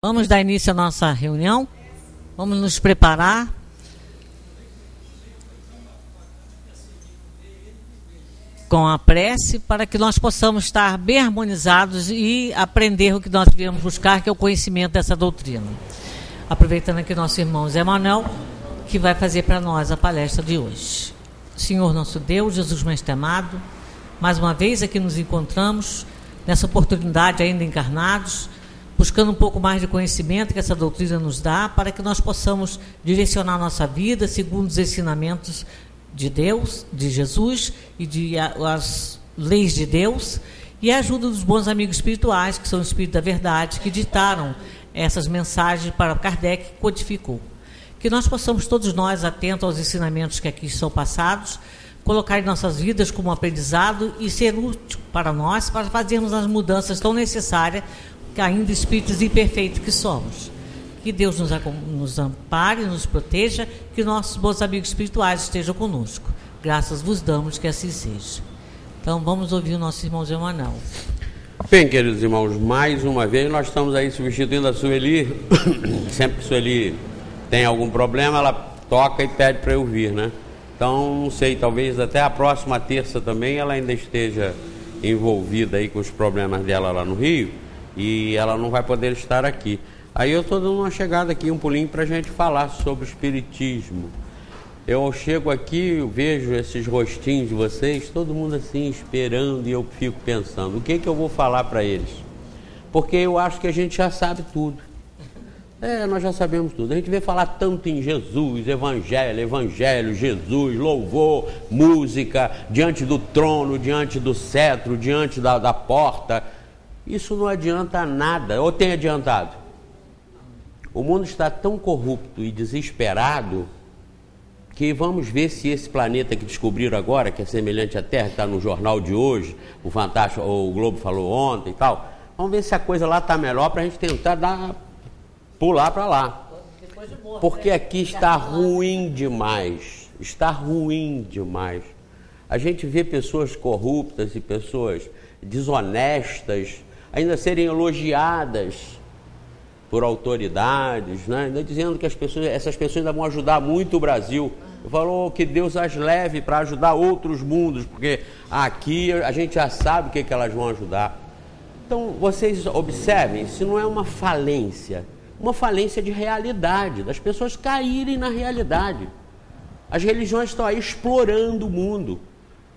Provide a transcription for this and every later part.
Vamos dar início à nossa reunião. Vamos nos preparar. Com a prece, para que nós possamos estar bem harmonizados e aprender o que nós viemos buscar, que é o conhecimento dessa doutrina. Aproveitando aqui nosso irmão Zé Manuel, que vai fazer para nós a palestra de hoje. Senhor nosso Deus, Jesus mestre amado, mais uma vez aqui nos encontramos, nessa oportunidade ainda encarnados, buscando um pouco mais de conhecimento que essa doutrina nos dá, para que nós possamos direcionar nossa vida segundo os ensinamentos de Deus, de Jesus e as leis de Deus, e a ajuda dos bons amigos espirituais, que são o Espírito da Verdade, que ditaram essas mensagens para Kardec, que codificou. Que nós possamos, todos nós, atentos aos ensinamentos que aqui são passados, colocar em nossas vidas como aprendizado e ser útil para nós, para fazermos as mudanças tão necessárias, que ainda espíritos imperfeitos que somos. Que Deus nos ampare, nos proteja, que nossos bons amigos espirituais estejam conosco. Graças vos damos, que assim seja. Então vamos ouvir o nosso irmão Zé Manuel. Bem, queridos irmãos, mais uma vez nós estamos aí substituindo a Sueli. Sempre que a Sueli tem algum problema, ela toca e pede para eu vir, né? Então, não sei, talvez até a próxima terça também ela ainda esteja envolvida aí com os problemas dela lá no Rio, e ela não vai poder estar aqui. Aí eu estou dando uma chegada aqui, um pulinho para a gente falar sobre o Espiritismo. Eu chego aqui, eu vejo esses rostinhos de vocês, todo mundo assim esperando, e eu fico pensando, o que eu vou falar para eles? Porque eu acho que a gente já sabe tudo. Nós já sabemos tudo. A gente vê falar tanto em Jesus, Evangelho, Jesus, louvor, música, diante do trono, diante do cetro, diante da porta. Isso não adianta nada, ou tem adiantado? O mundo está tão corrupto e desesperado que vamos ver se esse planeta que descobriram agora, que é semelhante à Terra, que está no jornal de hoje, o Fantástico, o Globo falou ontem e tal, vamos ver se a coisa lá está melhor para a gente tentar pular para lá. Porque aqui está ruim demais, A gente vê pessoas corruptas e pessoas desonestas ainda serem elogiadas por autoridades, né? Ainda dizendo que essas pessoas ainda vão ajudar muito o Brasil. Eu falo que Deus as leve para ajudar outros mundos, porque aqui a gente já sabe o que elas vão ajudar. Então, vocês observem, se não é uma falência de realidade, das pessoas caírem na realidade. As religiões estão aí explorando o mundo.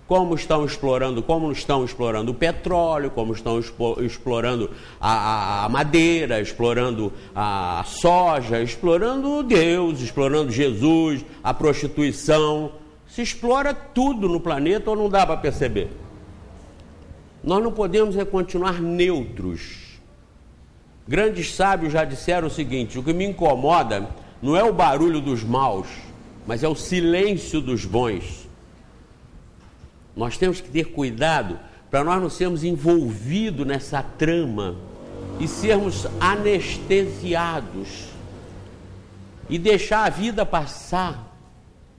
Como não estão explorando o petróleo, como estão explorando a madeira, explorando a soja, explorando Deus, explorando Jesus, a prostituição. Se explora tudo no planeta, ou não dá para perceber? Nós não podemos continuar neutros. Grandes sábios já disseram o seguinte: o que me incomoda não é o barulho dos maus, mas é o silêncio dos bons. Nós temos que ter cuidado para nós não sermos envolvidos nessa trama e sermos anestesiados e deixar a vida passar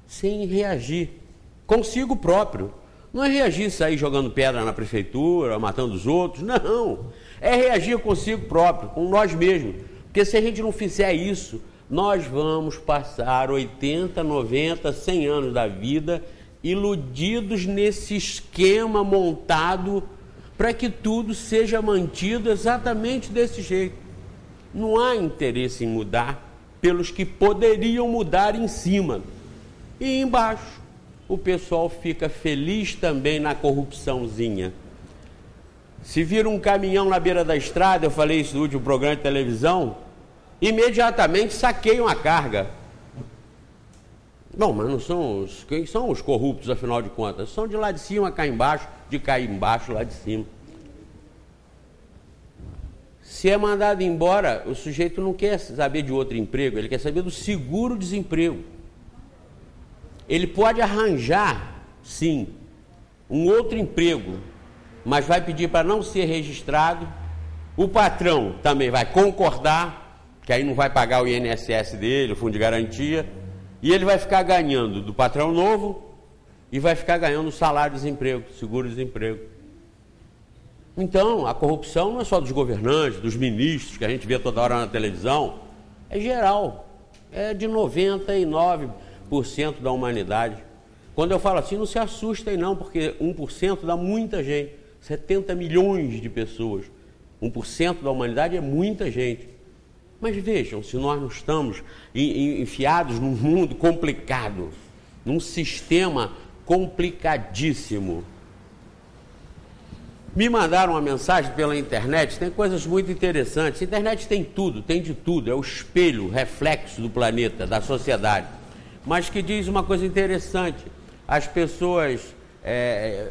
sem reagir consigo próprio. Não é reagir, sair jogando pedra na prefeitura, matando os outros, não. É reagir consigo próprio, com nós mesmos. Porque se a gente não fizer isso, nós vamos passar 80, 90, 100 anos da vida iludidos nesse esquema montado para que tudo seja mantido exatamente desse jeito. Não há interesse em mudar pelos que poderiam mudar em cima. E embaixo, o pessoal fica feliz também na corrupçãozinha. Se vira um caminhão na beira da estrada, eu falei isso no último programa de televisão, imediatamente saqueiam a carga. Bom, mas não são quem são os corruptos, afinal de contas? São de lá de cima cá embaixo, de cair embaixo lá de cima. Se é mandado embora, o sujeito não quer saber de outro emprego, ele quer saber do seguro-desemprego. Ele pode arranjar, sim, um outro emprego, mas vai pedir para não ser registrado. O patrão também vai concordar, que aí não vai pagar o INSS dele, o fundo de garantia, e ele vai ficar ganhando do patrão novo e vai ficar ganhando o salário-desemprego, seguro-desemprego. Então, a corrupção não é só dos governantes, dos ministros, que a gente vê toda hora na televisão, é geral, é de 99% da humanidade. Quando eu falo assim, não se assustem não, porque 1% dá muita gente, 70 milhões de pessoas. 1% da humanidade é muita gente. Mas vejam, se nós não estamos enfiados num mundo complicado, num sistema complicadíssimo. Me mandaram uma mensagem pela internet, tem coisas muito interessantes. A internet tem tudo, tem de tudo, é o espelho, o reflexo do planeta, da sociedade. Mas que diz uma coisa interessante, as pessoas,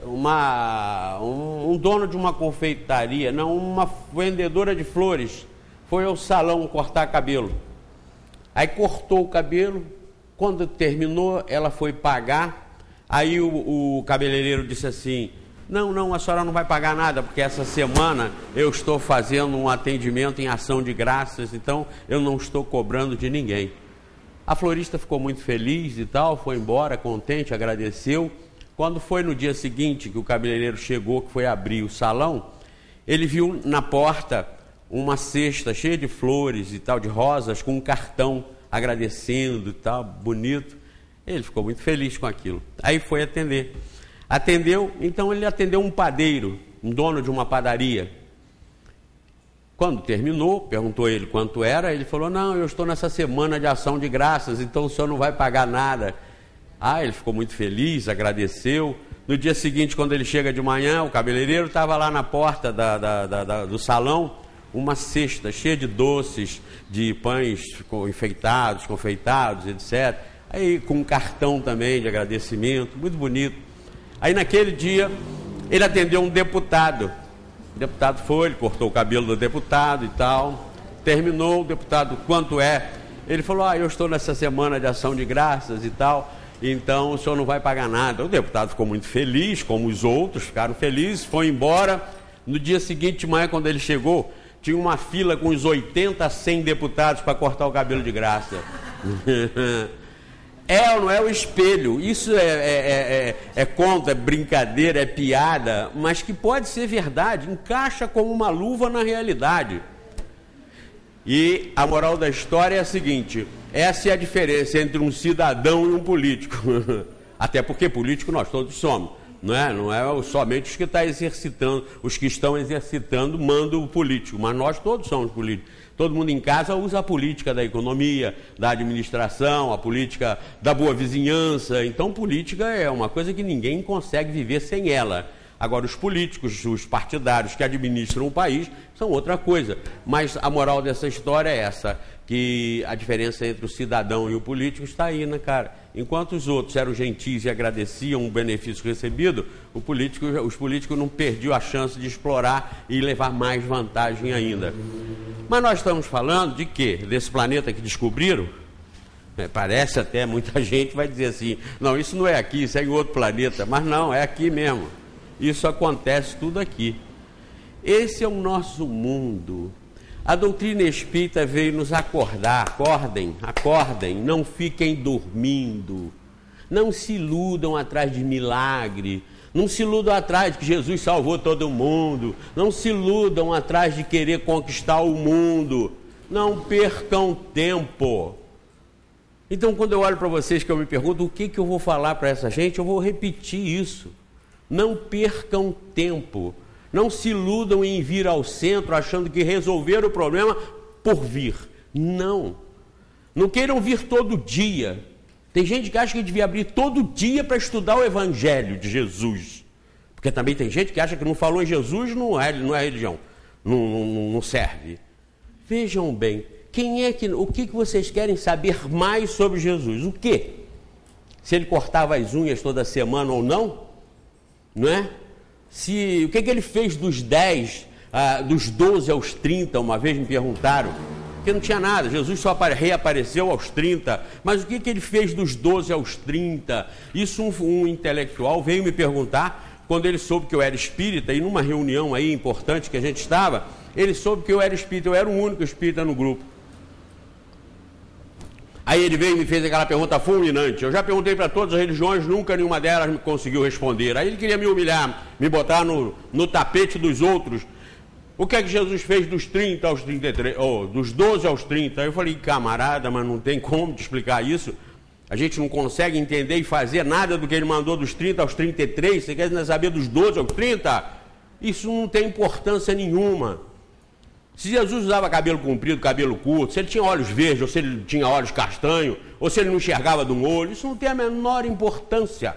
um dono de uma confeitaria, não, uma vendedora de flores, foi ao salão cortar cabelo. Aí cortou o cabelo, quando terminou, ela foi pagar, aí o cabeleireiro disse assim, não, a senhora não vai pagar nada, porque essa semana eu estou fazendo um atendimento em ação de graças, então eu não estou cobrando de ninguém. A florista ficou muito feliz e tal, foi embora, contente, agradeceu. Quando foi no dia seguinte que o cabeleireiro chegou, que foi abrir o salão, ele viu na porta uma cesta cheia de flores e tal, de rosas, com um cartão agradecendo e tal, bonito. Ele ficou muito feliz com aquilo. Aí foi atender. Atendeu, então ele atendeu um padeiro, um dono de uma padaria. Quando terminou, perguntou ele quanto era, ele falou, não, eu estou nessa semana de ação de graças, então o senhor não vai pagar nada. Ah, ele ficou muito feliz, agradeceu. No dia seguinte, quando ele chega de manhã, o cabeleireiro estava lá na porta do salão, uma cesta cheia de doces, de pães enfeitados, confeitados, etc. Aí com um cartão também de agradecimento, muito bonito. Aí naquele dia, ele atendeu um deputado. O deputado foi, ele cortou o cabelo do deputado e tal. Terminou, o deputado, quanto é? Ele falou, eu estou nessa semana de ação de graças e tal, então o senhor não vai pagar nada. O deputado ficou muito feliz, como os outros ficaram felizes, foi embora. No dia seguinte de manhã, quando ele chegou, tinha uma fila com uns 80 a 100 deputados para cortar o cabelo de graça. É ou não é o espelho? Isso é conta, é brincadeira, é piada, mas que pode ser verdade, encaixa como uma luva na realidade. E a moral da história é a seguinte, essa é a diferença entre um cidadão e um político. Até porque político nós todos somos, não é somente os que estão exercitando, os que estão exercitando mandam o político, mas nós todos somos políticos. Todo mundo em casa usa a política da economia, da administração, a política da boa vizinhança. Então, política é uma coisa que ninguém consegue viver sem ela. Agora, os políticos, os partidários que administram o país são outra coisa. Mas a moral dessa história é essa, que a diferença entre o cidadão e o político está aí, né, cara? Enquanto os outros eram gentis e agradeciam o benefício recebido, os políticos não perdiam a chance de explorar e levar mais vantagem ainda. Mas nós estamos falando de quê? Desse planeta que descobriram? Parece até, muita gente vai dizer assim, não, isso não é aqui, isso é em outro planeta. Mas não, é aqui mesmo. Isso acontece tudo aqui. Esse é o nosso mundo. A doutrina espírita veio nos acordar. Acordem, não fiquem dormindo. Não se iludam atrás de milagre. Não se iludam atrás de que Jesus salvou todo mundo. Não se iludam atrás de querer conquistar o mundo. Não percam tempo. Então, quando eu olho para vocês, que eu me pergunto o que eu vou falar para essa gente, eu vou repetir isso. Não percam tempo. Não se iludam em vir ao centro achando que resolveram o problema por vir. Não. Não queiram vir todo dia. Tem gente que acha que devia abrir todo dia para estudar o Evangelho de Jesus. Porque também tem gente que acha que não falou em Jesus, não é religião. Não serve. Vejam bem, o que vocês querem saber mais sobre Jesus? O quê? Se ele cortava as unhas toda semana ou não? Não é? O que ele fez dos 10, dos 12 aos 30, uma vez me perguntaram, porque não tinha nada, Jesus só reapareceu aos 30, mas o que ele fez dos 12 aos 30? Isso um intelectual veio me perguntar, quando ele soube que eu era espírita, e numa reunião aí importante que a gente estava, ele soube que eu era espírita, eu era o único espírita no grupo. Aí ele veio e me fez aquela pergunta fulminante. Eu já perguntei para todas as religiões, nunca nenhuma delas me conseguiu responder. Aí ele queria me humilhar, me botar no tapete dos outros. O que é que Jesus fez dos 30 aos 33, ou dos 12 aos 30? Eu falei, camarada, mas não tem como te explicar isso. A gente não consegue entender e fazer nada do que ele mandou dos 30 aos 33. Você quer saber dos 12 aos 30? Isso não tem importância nenhuma. Se Jesus usava cabelo comprido, cabelo curto, se ele tinha olhos verdes, ou se ele tinha olhos castanhos, ou se ele não enxergava de um olho, isso não tem a menor importância.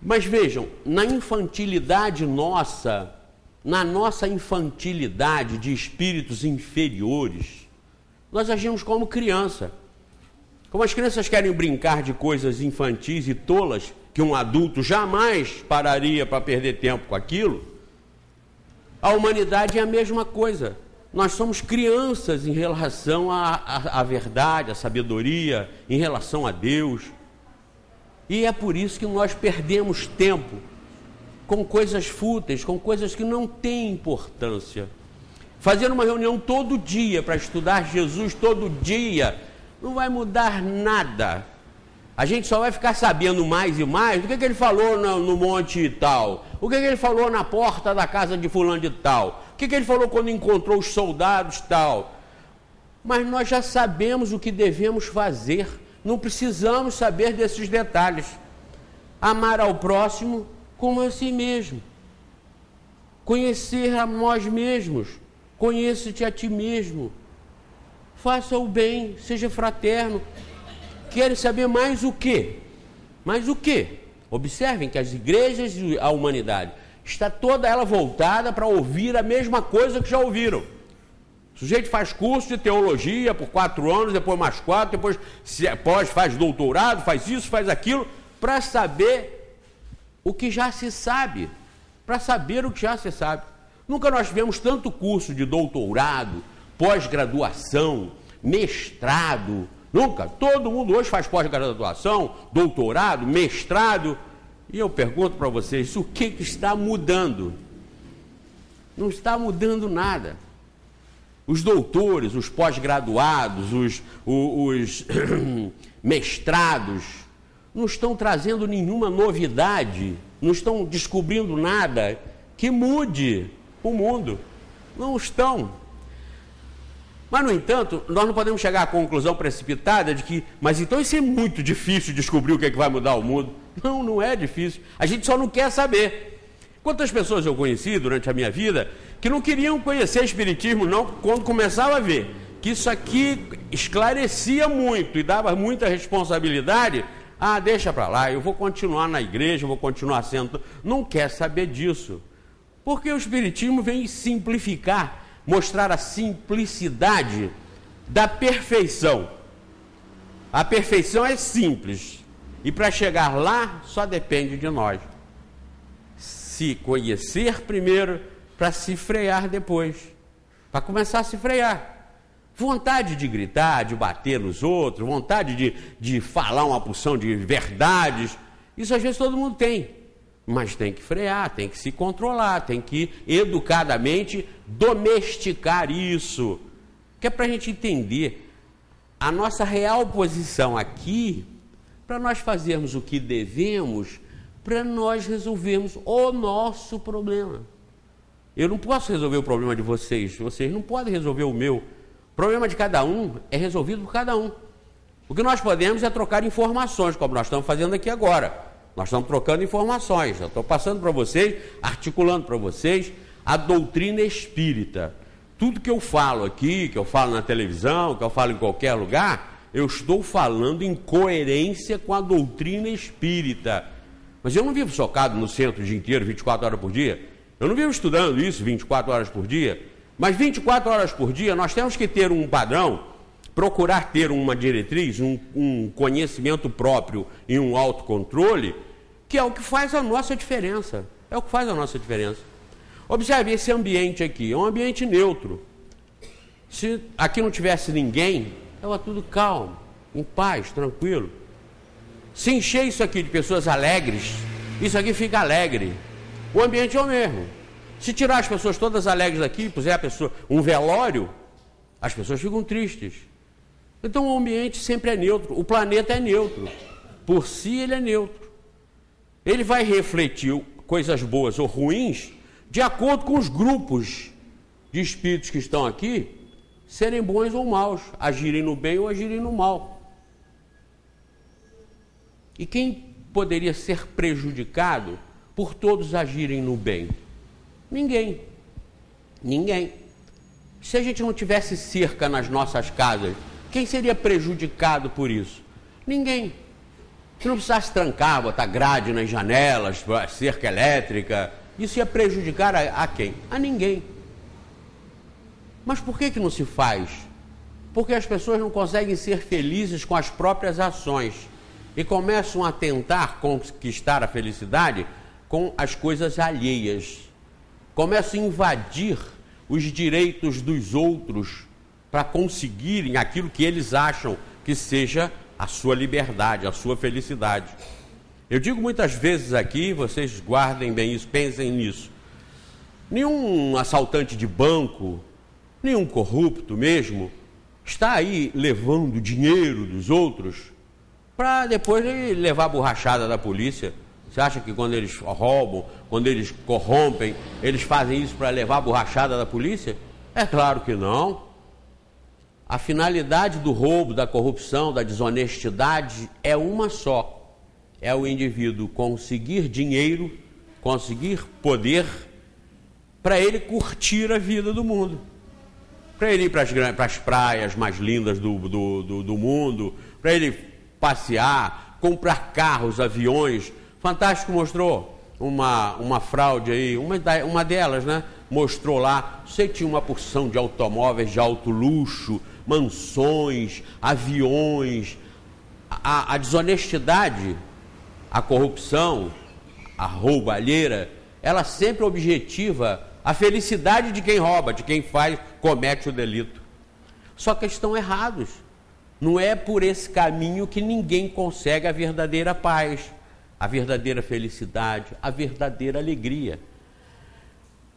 Mas vejam, na infantilidade nossa, na nossa infantilidade de espíritos inferiores, nós agimos como criança. Como as crianças querem brincar de coisas infantis e tolas, que um adulto jamais pararia para perder tempo com aquilo, a humanidade é a mesma coisa. Nós somos crianças em relação à verdade, à sabedoria, em relação a Deus. E é por isso que nós perdemos tempo com coisas fúteis, com coisas que não têm importância. Fazer uma reunião todo dia para estudar Jesus todo dia não vai mudar nada. A gente só vai ficar sabendo mais e mais do que ele falou no monte tal, o que ele falou na porta da casa de fulano de tal, o que ele falou quando encontrou os soldados tal. Mas nós já sabemos o que devemos fazer, não precisamos saber desses detalhes. Amar ao próximo como a si mesmo. Conhecer a nós mesmos. Conheça-te a ti mesmo. Faça o bem, seja fraterno. Querem saber mais o quê? Mais o quê? Observem que as igrejas e a humanidade está toda ela voltada para ouvir a mesma coisa que já ouviram. O sujeito faz curso de teologia por 4 anos, depois mais 4, depois faz doutorado, faz isso, faz aquilo, para saber o que já se sabe. Para saber o que já se sabe. Nunca nós tivemos tanto curso de doutorado, pós-graduação, mestrado. Nunca. Todo mundo hoje faz pós-graduação, doutorado, mestrado. E eu pergunto para vocês, o que está mudando? Não está mudando nada. Os doutores, os pós-graduados, os mestrados, não estão trazendo nenhuma novidade, não estão descobrindo nada que mude o mundo. Não estão. Mas, no entanto, nós não podemos chegar à conclusão precipitada de que, mas então isso é muito difícil descobrir o que é que vai mudar o mundo. Não, não é difícil. A gente só não quer saber. Quantas pessoas eu conheci durante a minha vida que não queriam conhecer espiritismo, não, quando começava a ver que isso aqui esclarecia muito e dava muita responsabilidade. Ah, deixa para lá, eu vou continuar na igreja, eu vou continuar sendo... Não quer saber disso. Porque o espiritismo vem simplificar, mostrar a simplicidade da perfeição. A perfeição é simples. E para chegar lá, só depende de nós. Se conhecer primeiro, para se frear depois. Para começar a se frear. Vontade de gritar, de bater nos outros, vontade de falar uma porção de verdades. Isso às vezes todo mundo tem. Mas tem que frear, tem que se controlar, tem que educadamente domesticar isso. Que é para a gente entender a nossa real posição aqui, para nós fazermos o que devemos, para nós resolvermos o nosso problema. Eu não posso resolver o problema de vocês não podem resolver o meu. O problema de cada um é resolvido por cada um. O que nós podemos é trocar informações, como nós estamos fazendo aqui agora. Nós estamos trocando informações. Eu estou passando para vocês, articulando para vocês a doutrina espírita. Tudo que eu falo aqui, que eu falo na televisão, que eu falo em qualquer lugar, eu estou falando em coerência com a doutrina espírita. Mas eu não vivo socado no centro o dia inteiro, 24 horas por dia. Eu não vivo estudando isso 24 horas por dia. Mas 24 horas por dia nós temos que ter um padrão, procurar ter uma diretriz, um conhecimento próprio e um autocontrole, que é o que faz a nossa diferença. É o que faz a nossa diferença. Observe esse ambiente aqui, é um ambiente neutro. Se aqui não tivesse ninguém, estava tudo calmo, em paz, tranquilo. Se encher isso aqui de pessoas alegres, isso aqui fica alegre. O ambiente é o mesmo. Se tirar as pessoas todas alegres daqui e puser a pessoa um velório, as pessoas ficam tristes. Então o ambiente sempre é neutro, o planeta é neutro, por si ele é neutro. Ele vai refletir coisas boas ou ruins de acordo com os grupos de espíritos que estão aqui, serem bons ou maus, agirem no bem ou agirem no mal. E quem poderia ser prejudicado por todos agirem no bem? Ninguém. Ninguém. Se a gente não tivesse cerca nas nossas casas, quem seria prejudicado por isso? Ninguém. Se não precisasse trancar, botar grade nas janelas, cerca elétrica, isso ia prejudicar a quem? A ninguém. Mas por que não se faz? Porque as pessoas não conseguem ser felizes com as próprias ações e começam a tentar conquistar a felicidade com as coisas alheias. Começam a invadir os direitos dos outros para conseguirem aquilo que eles acham que seja a sua liberdade, a sua felicidade. Eu digo muitas vezes aqui, vocês guardem bem isso, pensem nisso. Nenhum assaltante de banco, nenhum corrupto mesmo, está aí levando dinheiro dos outros para depois levar a borrachada da polícia. Você acha que quando eles roubam, quando eles corrompem, eles fazem isso para levar a borrachada da polícia? É claro que não. A finalidade do roubo, da corrupção, da desonestidade é uma só. É o indivíduo conseguir dinheiro, conseguir poder, para ele curtir a vida do mundo. Para ele ir para as praias mais lindas do mundo, para ele passear, comprar carros, aviões. Fantástico mostrou uma fraude aí, uma delas, né? Mostrou lá, você tinha uma porção de automóveis de alto luxo, mansões, aviões. A desonestidade, a corrupção, a roubalheira, ela sempre objetiva a felicidade de quem rouba, de quem comete o delito. Só que estão errados. Não é por esse caminho que ninguém consegue a verdadeira paz, a verdadeira felicidade, a verdadeira alegria.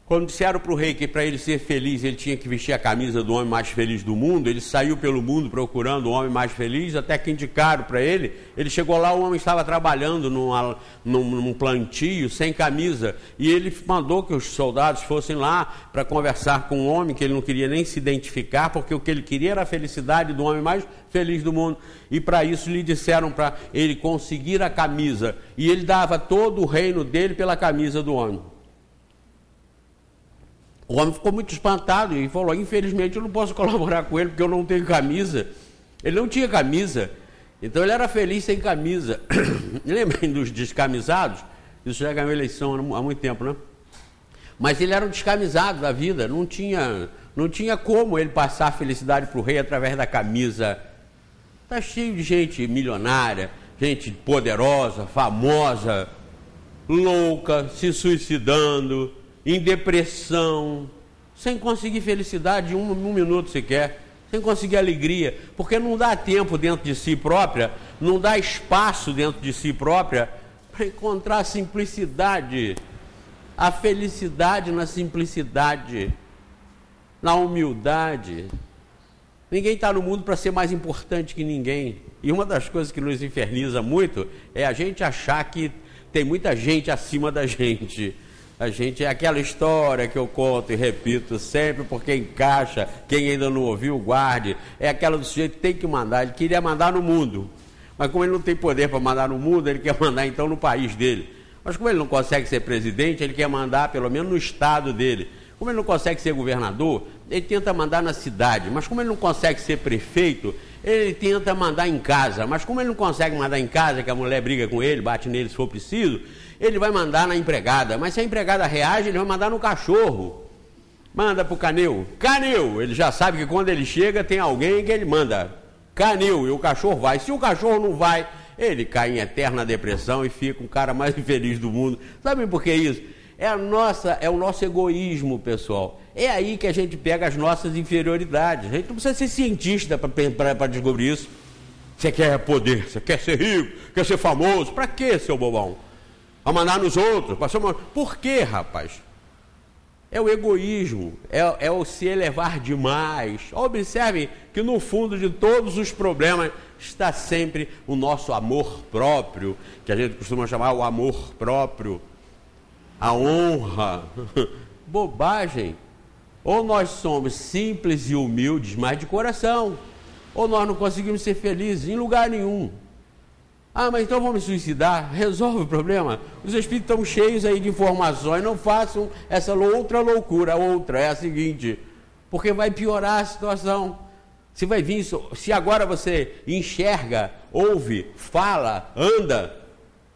Quando disseram para o rei que para ele ser feliz ele tinha que vestir a camisa do homem mais feliz do mundo, ele saiu pelo mundo procurando o homem mais feliz, até que indicaram para ele, ele chegou lá, o homem estava trabalhando num plantio sem camisa, e ele mandou que os soldados fossem lá para conversar com o homem, que ele não queria nem se identificar, porque o que ele queria era a felicidade do homem mais feliz do mundo, e para isso lhe disseram para ele conseguir a camisa, e ele dava todo o reino dele pela camisa do homem. O homem ficou muito espantado e falou, infelizmente eu não posso colaborar com ele porque eu não tenho camisa. Ele não tinha camisa, então ele era feliz sem camisa. Lembrem dos descamisados? Isso já ganhou eleição há muito tempo, né? Mas ele era um descamisado da vida, não tinha como ele passar a felicidade para o rei através da camisa. Está cheio de gente milionária, gente poderosa, famosa, louca, se suicidando, em depressão, sem conseguir felicidade um minuto sequer, sem conseguir alegria, porque não dá tempo dentro de si própria, não dá espaço dentro de si própria para encontrar a simplicidade, a felicidade na simplicidade, na humildade. Ninguém está no mundo para ser mais importante que ninguém, e uma das coisas que nos inferniza muito é a gente achar que tem muita gente acima da gente. A gente, é aquela história que eu conto e repito sempre, porque encaixa, quem ainda não ouviu, guarde, é aquela do sujeito que tem que mandar, ele queria mandar no mundo, mas como ele não tem poder para mandar no mundo, ele quer mandar então no país dele, mas como ele não consegue ser presidente, ele quer mandar pelo menos no estado dele, como ele não consegue ser governador, ele tenta mandar na cidade, mas como ele não consegue ser prefeito, ele tenta mandar em casa, mas como ele não consegue mandar em casa, que a mulher briga com ele, bate nele se for preciso, ele vai mandar na empregada, mas se a empregada reage, ele vai mandar no cachorro. Manda para o canil. Canil! Ele já sabe que quando ele chega, tem alguém que ele manda. Canil! E o cachorro vai. Se o cachorro não vai, ele cai em eterna depressão e fica o cara mais infeliz do mundo. Sabe por que isso? É o nosso egoísmo, pessoal. É aí que a gente pega as nossas inferioridades. A gente não precisa ser cientista para descobrir isso. Você quer poder, você quer ser rico, quer ser famoso. Para quê, seu bobão? A mandar nos outros. Por quê, rapaz? É o egoísmo, é o se elevar demais. Observem que no fundo de todos os problemas está sempre o nosso amor próprio, que a gente costuma chamar o amor próprio, a honra. Bobagem. Ou nós somos simples e humildes, mas de coração, ou nós não conseguimos ser felizes em lugar nenhum. Ah, mas então vamos suicidar? Resolve o problema. Os espíritos estão cheios aí de informações, não façam essa outra loucura. Outra é a seguinte, porque vai piorar a situação. Se vai vir, se agora você enxerga, ouve, fala, anda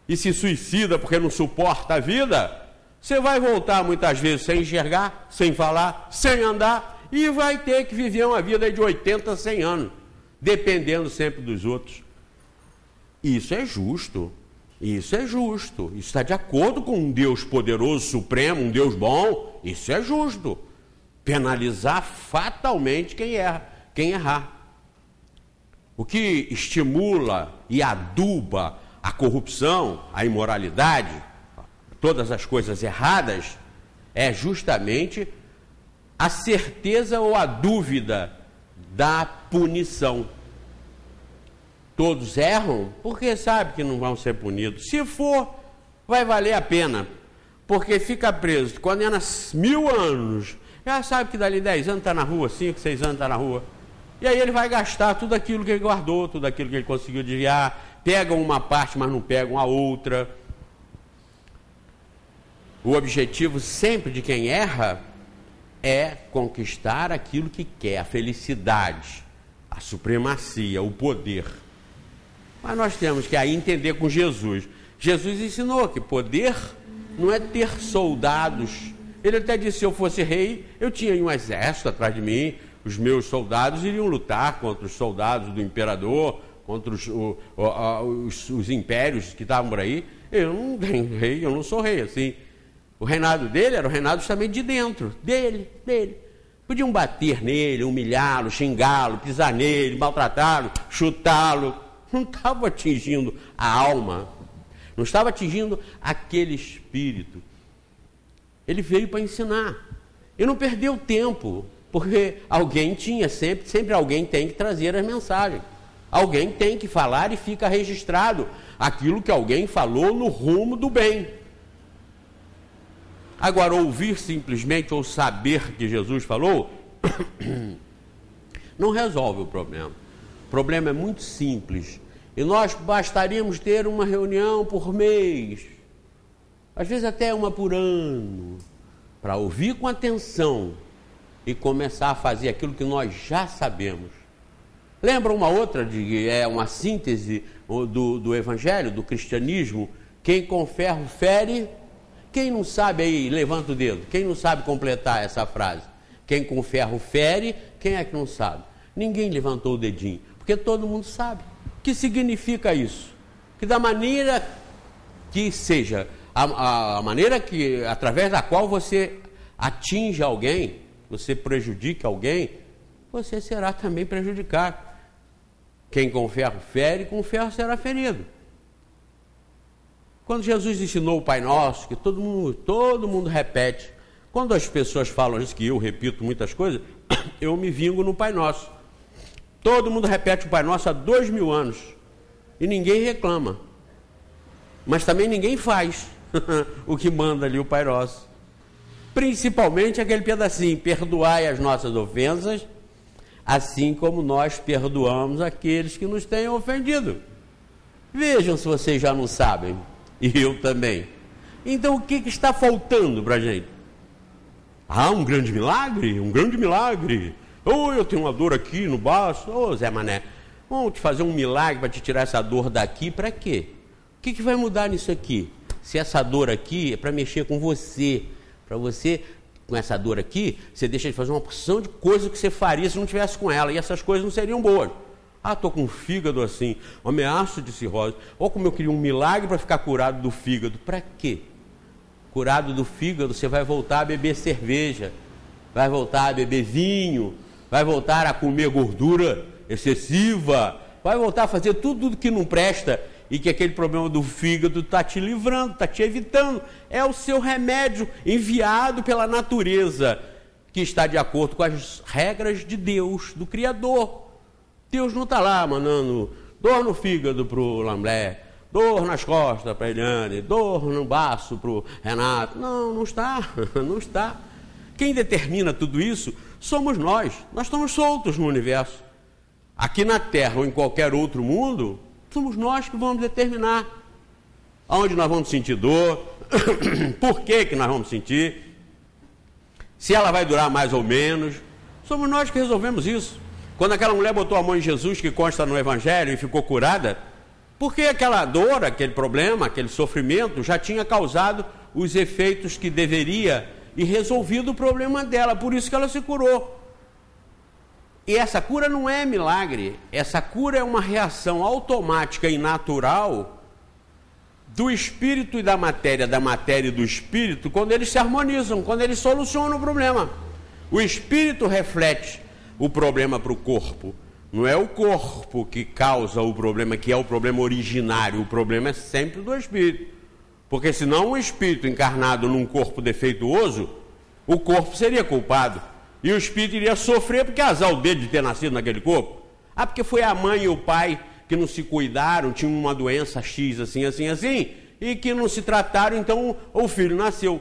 e se suicida porque não suporta a vida, você vai voltar muitas vezes sem enxergar, sem falar, sem andar e vai ter que viver uma vida de 80, 100 anos, dependendo sempre dos outros. Isso é justo, isso é justo, isso está de acordo com um Deus poderoso, supremo, um Deus bom, isso é justo. Penalizar fatalmente quem erra, quem errar. O que estimula e aduba a corrupção, a imoralidade, todas as coisas erradas, é justamente a certeza ou a dúvida da punição. Todos erram porque sabem que não vão ser punidos. Se for, vai valer a pena, porque fica preso, condena 1000 anos, já sabe que dali 10 anos está na rua, 5, 6 anos está na rua. E aí ele vai gastar tudo aquilo que ele guardou, tudo aquilo que ele conseguiu desviar, pegam uma parte, mas não pegam a outra. O objetivo sempre de quem erra é conquistar aquilo que quer, a felicidade, a supremacia, o poder. Mas nós temos que aí entender com Jesus. Jesus ensinou que poder não é ter soldados. Ele até disse, se eu fosse rei, eu tinha um exército atrás de mim, os meus soldados iriam lutar contra os soldados do imperador, contra os impérios que estavam por aí. Eu não tenho rei, eu não sou rei, assim. O reinado dele era o reinado justamente de dentro, dele. Podiam bater nele, humilhá-lo, xingá-lo, pisar nele, maltratá-lo, chutá-lo. Não estava atingindo a alma, não estava atingindo aquele espírito. Ele veio para ensinar e não perdeu tempo, porque alguém tinha, sempre alguém tem que trazer as mensagens. Alguém tem que falar e fica registrado aquilo que alguém falou no rumo do bem. Agora, ouvir simplesmente ou saber que Jesus falou não resolve o problema. O problema é muito simples. E nós bastaríamos ter uma reunião por mês, às vezes até uma por ano, para ouvir com atenção e começar a fazer aquilo que nós já sabemos. Lembra uma outra, é uma síntese do Evangelho, do cristianismo? Quem com ferro fere, quem não sabe aí, levanta o dedo, quem não sabe completar essa frase? Quem com ferro fere, quem é que não sabe? Ninguém levantou o dedinho, porque todo mundo sabe. O que significa isso? Que da maneira que seja, a maneira que, através da qual você atinge alguém, você prejudica alguém, você será também prejudicado. Quem com ferro fere, com ferro será ferido. Quando Jesus ensinou o Pai Nosso, que todo mundo repete, quando as pessoas falam isso, que eu repito muitas coisas, eu me vingo no Pai Nosso. Todo mundo repete o Pai Nosso há 2000 anos e ninguém reclama, mas também ninguém faz o que manda ali o Pai Nosso, principalmente aquele pedacinho: perdoai as nossas ofensas, assim como nós perdoamos aqueles que nos têm ofendido. Vejam se vocês já não sabem, e eu também. Então o que está faltando para a gente? Ah, um grande milagre, um grande milagre. Eu tenho uma dor aqui no baço. Zé Mané, vamos te fazer um milagre para te tirar essa dor daqui, para quê? O que vai mudar nisso aqui? Se essa dor aqui é para mexer com você, para você, com essa dor aqui, você deixa de fazer uma porção de coisas que você faria se não tivesse com ela, e essas coisas não seriam boas. Estou com o fígado assim, um ameaço de cirrose. Ou como eu queria um milagre para ficar curado do fígado. Para quê? Curado do fígado, você vai voltar a beber cerveja, vai voltar a beber vinho, vai voltar a comer gordura excessiva, vai voltar a fazer tudo que não presta e que aquele problema do fígado está te livrando, está te evitando. É o seu remédio enviado pela natureza, que está de acordo com as regras de Deus, do Criador. Deus não está lá mandando dor no fígado para o Lamblé, dor nas costas para a Eliane, dor no baço para o Renato. Não, não está, não está. Quem determina tudo isso somos nós. Nós estamos soltos no universo. Aqui na Terra ou em qualquer outro mundo, somos nós que vamos determinar aonde nós vamos sentir dor, por que nós vamos sentir, se ela vai durar mais ou menos. Somos nós que resolvemos isso. Quando aquela mulher botou a mão em Jesus, que consta no Evangelho, e ficou curada, porque aquela dor, aquele problema, aquele sofrimento já tinha causado os efeitos que deveria e resolvido o problema dela, por isso que ela se curou. E essa cura não é milagre, essa cura é uma reação automática e natural do espírito e da matéria e do espírito, quando eles se harmonizam, quando eles solucionam o problema. O espírito reflete o problema para o corpo. Não é o corpo que causa o problema, que é o problema originário, o problema é sempre do espírito. Porque senão um espírito encarnado num corpo defeituoso, o corpo seria culpado. E o espírito iria sofrer porque azar o dele de ter nascido naquele corpo. Ah, porque foi a mãe e o pai que não se cuidaram, tinham uma doença X, assim, e que não se trataram, então o filho nasceu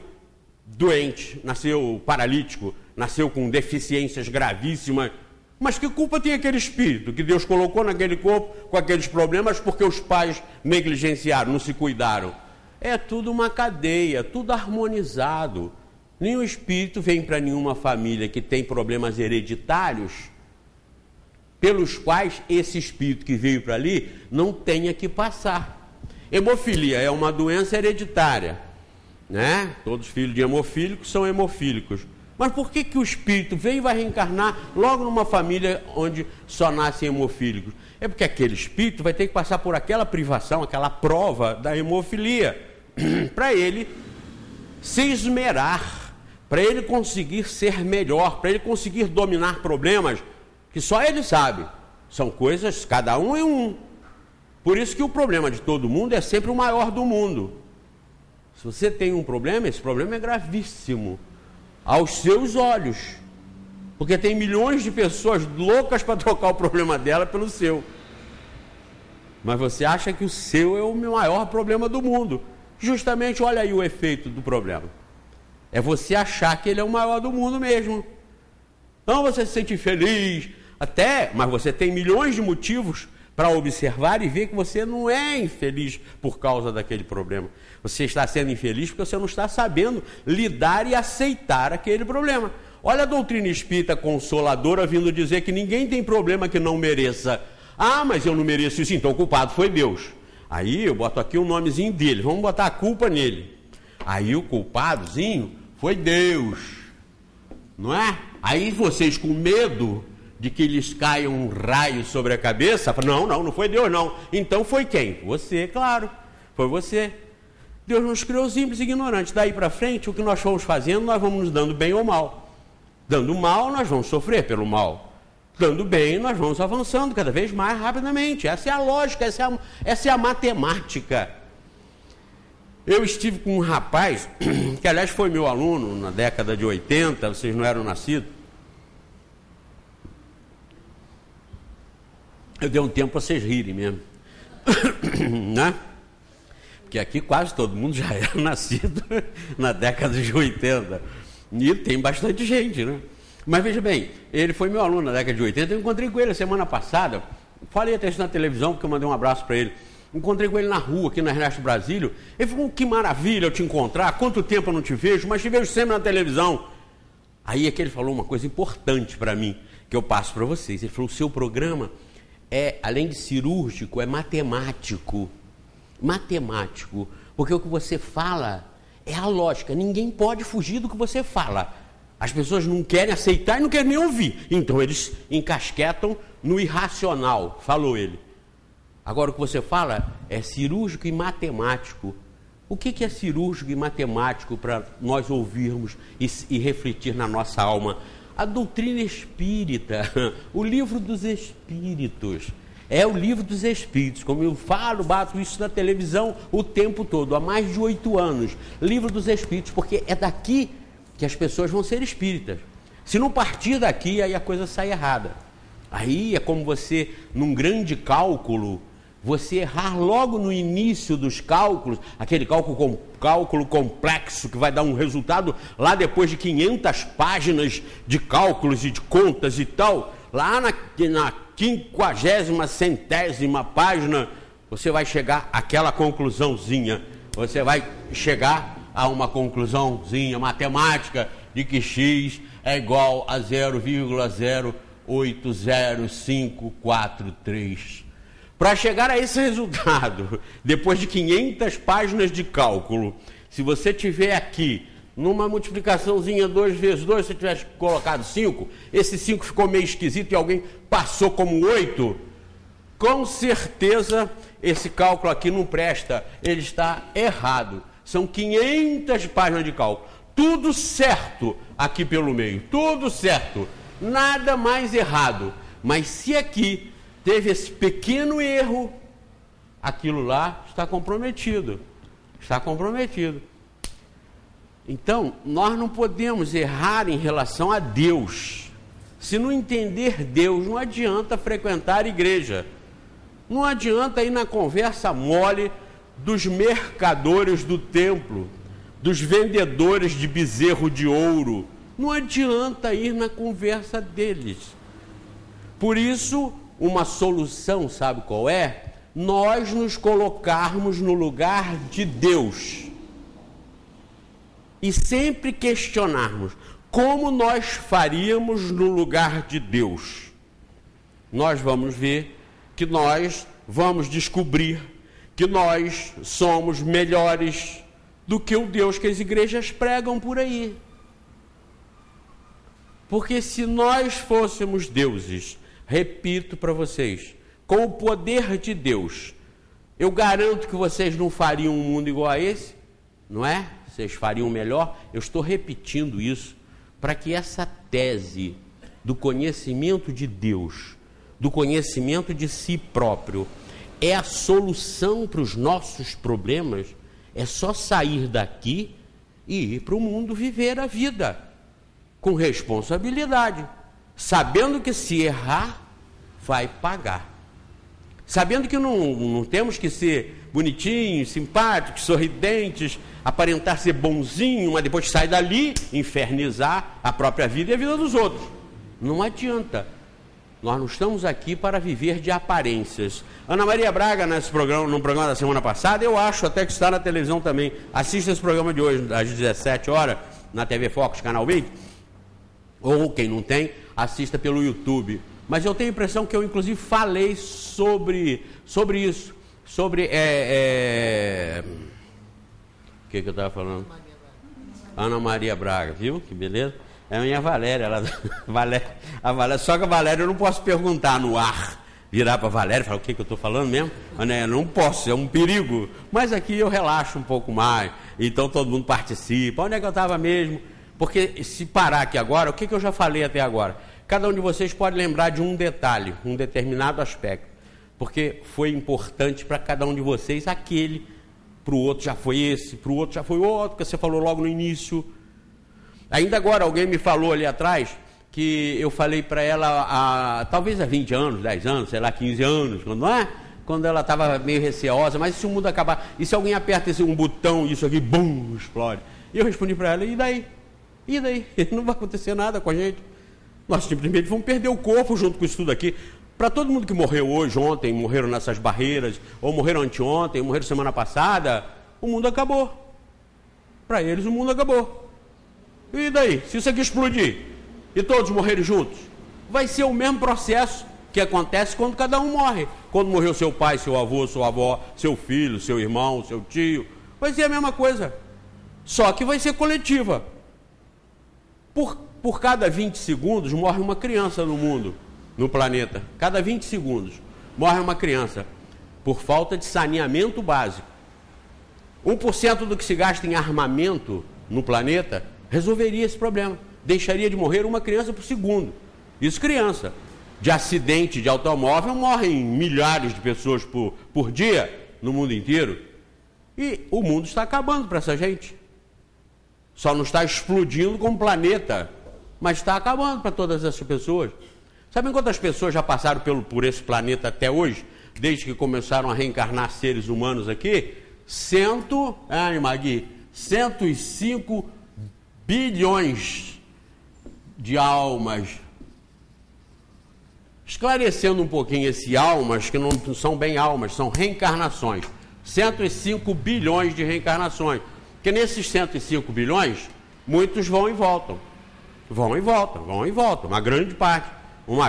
doente, nasceu paralítico, nasceu com deficiências gravíssimas. Mas que culpa tem aquele espírito que Deus colocou naquele corpo com aqueles problemas porque os pais negligenciaram, não se cuidaram? É tudo uma cadeia, tudo harmonizado. Nenhum espírito vem para nenhuma família que tem problemas hereditários pelos quais esse espírito que veio para ali não tenha que passar. Hemofilia é uma doença hereditária, né? Todos os filhos de hemofílicos são hemofílicos. Mas por que o espírito vem e vai reencarnar logo numa família onde só nascem hemofílicos? É porque aquele espírito vai ter que passar por aquela privação, aquela prova da hemofilia, para ele se esmerar, para ele conseguir ser melhor, para ele conseguir dominar problemas que só ele sabe. São coisas, cada um é um. Por isso que o problema de todo mundo é sempre o maior do mundo. Se você tem um problema, esse problema é gravíssimo aos seus olhos, porque tem milhões de pessoas loucas para trocar o problema dela pelo seu. Mas você acha que o seu é o maior problema do mundo. Justamente, olha aí o efeito do problema. É você achar que ele é o maior do mundo mesmo. Então você se sente feliz, mas você tem milhões de motivos para observar e ver que você não é infeliz por causa daquele problema. Você está sendo infeliz porque você não está sabendo lidar e aceitar aquele problema. Olha a doutrina espírita consoladora vindo dizer que ninguém tem problema que não mereça. Ah, mas eu não mereço isso, então o culpado foi Deus. Aí eu boto aqui o nomezinho dele, vamos botar a culpa nele. Aí o culpadozinho foi Deus, não é? Aí vocês com medo de que lhes caia um raio sobre a cabeça, falam, não foi Deus não. Então foi quem? Você, claro, foi você. Deus nos criou simples e ignorantes. Daí para frente, o que nós fomos fazendo, nós vamos nos dando bem ou mal. Dando mal, nós vamos sofrer pelo mal. Dando bem, nós vamos avançando cada vez mais rapidamente. Essa é a lógica, essa é a matemática. Eu estive com um rapaz, que aliás foi meu aluno na década de 80, vocês não eram nascidos. Eu dei um tempo para vocês rirem mesmo. Né? Porque aqui quase todo mundo já era nascido na década de 80. E tem bastante gente, né? Mas veja bem, ele foi meu aluno na década de 80, eu encontrei com ele a semana passada, falei até isso na televisão, porque eu mandei um abraço para ele. Encontrei com ele na rua, aqui na Ernesto Brasílio. Ele falou, que maravilha eu te encontrar, quanto tempo eu não te vejo, mas te vejo sempre na televisão. Aí é que ele falou uma coisa importante para mim, que eu passo para vocês. Ele falou, o seu programa é, além de cirúrgico, é matemático. Matemático. Porque o que você fala é a lógica. Ninguém pode fugir do que você fala. As pessoas não querem aceitar e não querem nem ouvir. Então eles encasquetam no irracional, falou ele. Agora o que você fala é cirúrgico e matemático. O que é cirúrgico e matemático para nós ouvirmos e refletir na nossa alma? A doutrina espírita, o livro dos espíritos. É o Livro dos Espíritos, como eu falo, bato isso na televisão o tempo todo, há mais de 8 anos. Livro dos Espíritos, porque é daqui que as pessoas vão ser espíritas. Se não partir daqui, aí a coisa sai errada. Aí é como você, num grande cálculo, você errar logo no início dos cálculos, aquele cálculo complexo que vai dar um resultado lá depois de 500 páginas de cálculos e de contas e tal, lá na 50ª, 100ª página, você vai chegar àquela conclusãozinha, você vai chegar a uma conclusãozinha matemática de que x é igual a 0,080543. Para chegar a esse resultado, depois de 500 páginas de cálculo, se você tiver aqui numa multiplicaçãozinha 2 vezes 2, se tivesse colocado 5, esse 5 ficou meio esquisito e alguém passou como 8, com certeza esse cálculo aqui não presta, ele está errado. São 500 páginas de cálculo, tudo certo aqui pelo meio, tudo certo, nada mais errado. Mas se aqui teve esse pequeno erro, aquilo lá está comprometido, está comprometido. Então, nós não podemos errar em relação a Deus. Se não entender Deus, não adianta frequentar a igreja. Não adianta ir na conversa mole dos mercadores do templo, dos vendedores de bezerro de ouro. Não adianta ir na conversa deles. Por isso, uma solução, sabe qual é? Nós nos colocarmos no lugar de Deus. E sempre questionarmos como nós faríamos no lugar de Deus. Nós vamos ver que nós vamos descobrir que nós somos melhores do que o Deus que as igrejas pregam por aí. Porque se nós fôssemos deuses, repito para vocês, com o poder de Deus, eu garanto que vocês não fariam um mundo igual a esse, não é? Vocês fariam melhor. Eu estou repetindo isso para que essa tese do conhecimento de Deus, do conhecimento de si próprio, é a solução para os nossos problemas. É só sair daqui e ir para o mundo viver a vida com responsabilidade, sabendo que se errar, vai pagar. Sabendo que não temos que ser bonitinhos, simpáticos, sorridentes, aparentar ser bonzinho, mas depois sai dali, infernizar a própria vida e a vida dos outros. Não adianta. Nós não estamos aqui para viver de aparências. Ana Maria Braga, no programa da semana passada, eu acho até que está na televisão também. Assista esse programa de hoje, às 17 horas, na TV Focus, Canal 20. Ou quem não tem, assista pelo YouTube. Mas eu tenho a impressão que eu, inclusive, falei sobre isso. Sobre... O que eu estava falando? Ana Maria Braga, viu? Que beleza. É a minha Valéria. A Valéria. Só que a Valéria eu não posso perguntar no ar. Virar para a Valéria e falar o que eu estou falando mesmo. Não posso, é um perigo. Mas aqui eu relaxo um pouco mais. Então todo mundo participa. Onde é que eu estava mesmo? Porque se parar aqui agora, o que eu já falei até agora? Cada um de vocês pode lembrar de um detalhe, um determinado aspecto, porque foi importante para cada um de vocês aquele, para o outro já foi esse, para o outro já foi outro, que você falou logo no início. Ainda agora alguém me falou ali atrás, que eu falei para ela, talvez há 20 anos, 10 anos, sei lá, 15 anos, não é? Quando ela estava meio receosa, mas se o mundo acabar, e se alguém aperta um botão, isso aqui, bum, explode. E eu respondi para ela, e daí? E daí? Não vai acontecer nada com a gente. Nós simplesmente vamos perder o corpo junto com isso tudo aqui. Para todo mundo que morreu hoje, ontem, morreram nessas barreiras, ou morreram anteontem, ou morreram semana passada, o mundo acabou. Para eles o mundo acabou. E daí? Se isso aqui explodir e todos morrerem juntos, vai ser o mesmo processo que acontece quando cada um morre. Quando morreu seu pai, seu avô, sua avó, seu filho, seu irmão, seu tio, vai ser a mesma coisa. Só que vai ser coletiva. Por cada 20 segundos morre uma criança no mundo, no planeta. Cada 20 segundos morre uma criança por falta de saneamento básico. 1% do que se gasta em armamento no planeta resolveria esse problema. Deixaria de morrer uma criança por segundo. Isso criança. de acidente de automóvel, morrem milhares de pessoas por dia no mundo inteiro. E o mundo está acabando para essa gente. Só não está explodindo como planeta, mas está acabando para todas essas pessoas. Sabem quantas pessoas já passaram por esse planeta até hoje, desde que começaram a reencarnar seres humanos aqui? 105 bilhões de almas. Esclarecendo um pouquinho esse almas, que não são bem almas, são reencarnações. 105 bilhões de reencarnações. Porque nesses 105 bilhões, muitos vão e voltam. Vão e voltam, vão e voltam. Uma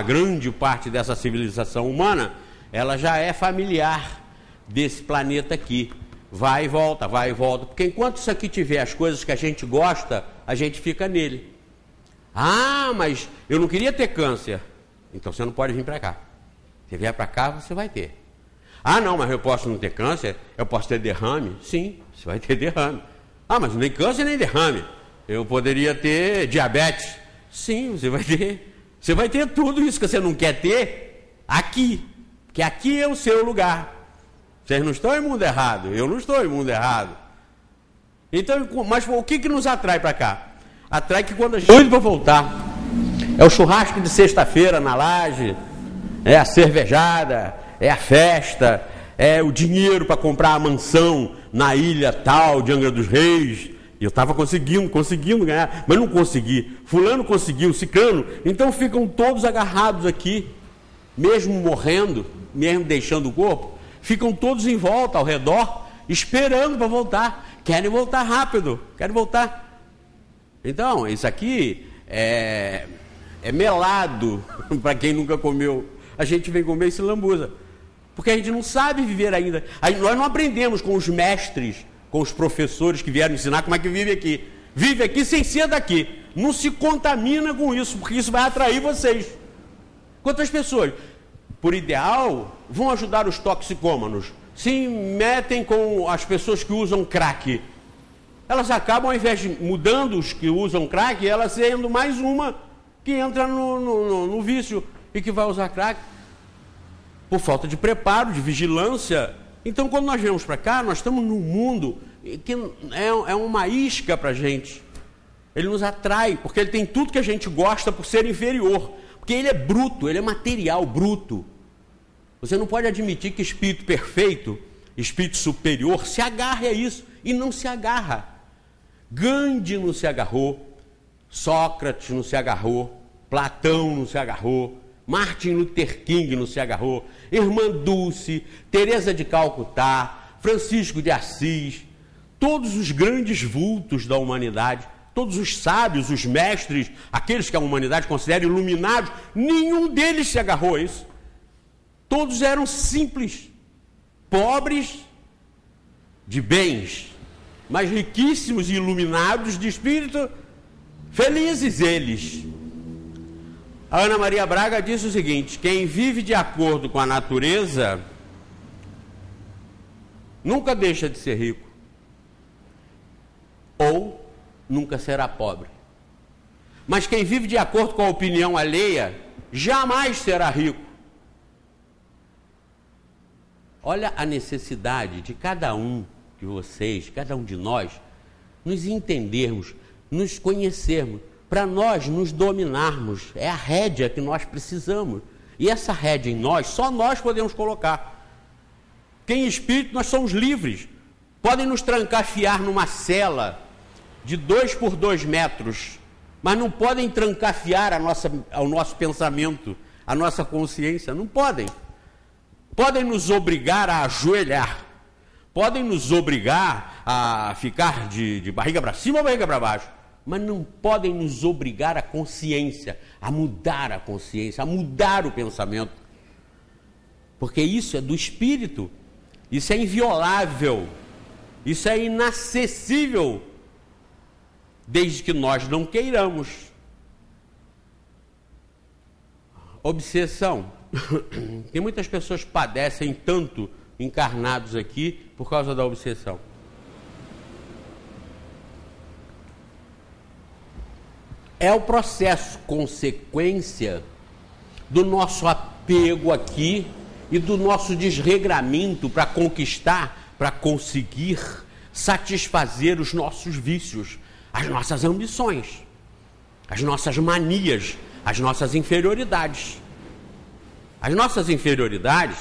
grande parte dessa civilização humana, ela já é familiar desse planeta aqui. Vai e volta, vai e volta. Porque enquanto isso aqui tiver as coisas que a gente gosta, a gente fica nele. Ah, mas eu não queria ter câncer. Então você não pode vir para cá. Se vier para cá, você vai ter. Ah, não, mas eu posso não ter câncer? Eu posso ter derrame? Sim, você vai ter derrame. Ah, mas nem câncer nem derrame. Eu poderia ter diabetes? Sim, você vai ter. Você vai ter tudo isso que você não quer ter aqui. Porque aqui é o seu lugar. Vocês não estão em mundo errado. Eu não estou em mundo errado. Então, mas o que nos atrai para cá? Atrai que quando a gente doido para voltar, é o churrasco de sexta-feira na laje, é a cervejada, é a festa, é o dinheiro para comprar a mansão na ilha tal de Angra dos Reis. E eu estava conseguindo ganhar, mas não consegui. Fulano conseguiu, ciclano. Então ficam todos agarrados aqui, mesmo morrendo, mesmo deixando o corpo, ficam todos em volta, ao redor, esperando para voltar. Querem voltar rápido, querem voltar. Então, isso aqui é melado para quem nunca comeu. A gente vem comer e se lambuza. Porque a gente não sabe viver ainda. Nós não aprendemos com os mestres, com os professores que vieram ensinar como é que vive aqui. Vive aqui sem ser daqui. Não se contamina com isso, porque isso vai atrair vocês. Quantas pessoas, por ideal, vão ajudar os toxicômanos? Se metem com as pessoas que usam crack. Elas acabam, ao invés de mudando os que usam crack, elas sendo mais uma que entra no vício e que vai usar crack. Por falta de preparo, de vigilância. Então, quando nós viemos para cá, nós estamos num mundo que é uma isca para a gente. Ele nos atrai, porque ele tem tudo que a gente gosta por ser inferior. Porque ele é bruto, ele é material bruto. Você não pode admitir que espírito perfeito, espírito superior, se agarre a isso. E não se agarra. Gandhi não se agarrou, Sócrates não se agarrou, Platão não se agarrou, Martin Luther King não se agarrou, Irmã Dulce, Teresa de Calcutá, Francisco de Assis, todos os grandes vultos da humanidade, todos os sábios, os mestres, aqueles que a humanidade considera iluminados, nenhum deles se agarrou a isso. Todos eram simples, pobres de bens, mas riquíssimos e iluminados de espírito, felizes eles. A Ana Maria Braga disse o seguinte: quem vive de acordo com a natureza nunca deixa de ser rico, ou nunca será pobre. Mas quem vive de acordo com a opinião alheia jamais será rico. Olha a necessidade de cada um de vocês, cada um de nós, nos entendermos, nos conhecermos, para nós nos dominarmos. É a rédea que nós precisamos. E essa rédea em nós, só nós podemos colocar. Porque em espírito nós somos livres. Podem nos trancafiar numa cela de 2 por 2 metros, mas não podem trancafiar ao nosso pensamento, a nossa consciência. Não podem. Podem nos obrigar a ajoelhar. Podem nos obrigar a ficar de barriga para cima ou barriga para baixo. Mas não podem nos obrigar a consciência, a mudar a consciência, a mudar o pensamento. Porque isso é do espírito. Isso é inviolável. Isso é inacessível. Desde que nós não queiramos. Obsessão. Tem muitas pessoas que padecem tanto encarnados aqui por causa da obsessão. É o processo consequência do nosso apego aqui e do nosso desregramento para conquistar, para conseguir satisfazer os nossos vícios, as nossas ambições, as nossas manias, as nossas inferioridades. As nossas inferioridades,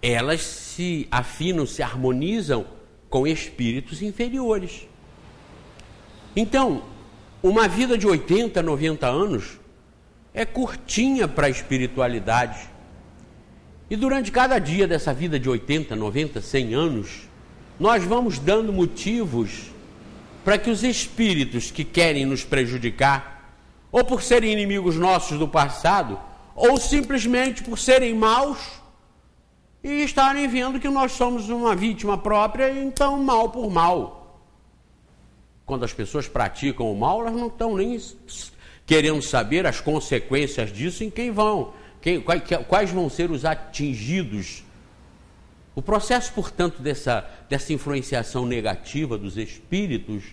elas se afinam, se harmonizam com espíritos inferiores. Então, uma vida de 80, 90 anos é curtinha para a espiritualidade. E durante cada dia dessa vida de 80, 90, 100 anos, nós vamos dando motivos para que os espíritos que querem nos prejudicar, ou por serem inimigos nossos do passado, ou simplesmente por serem maus e estarem vendo que nós somos uma vítima própria, então mal por mal. Quando as pessoas praticam o mal, elas não estão nem querendo saber as consequências disso, em quem vão, quais vão ser os atingidos. O processo, portanto, dessa influenciação negativa dos espíritos,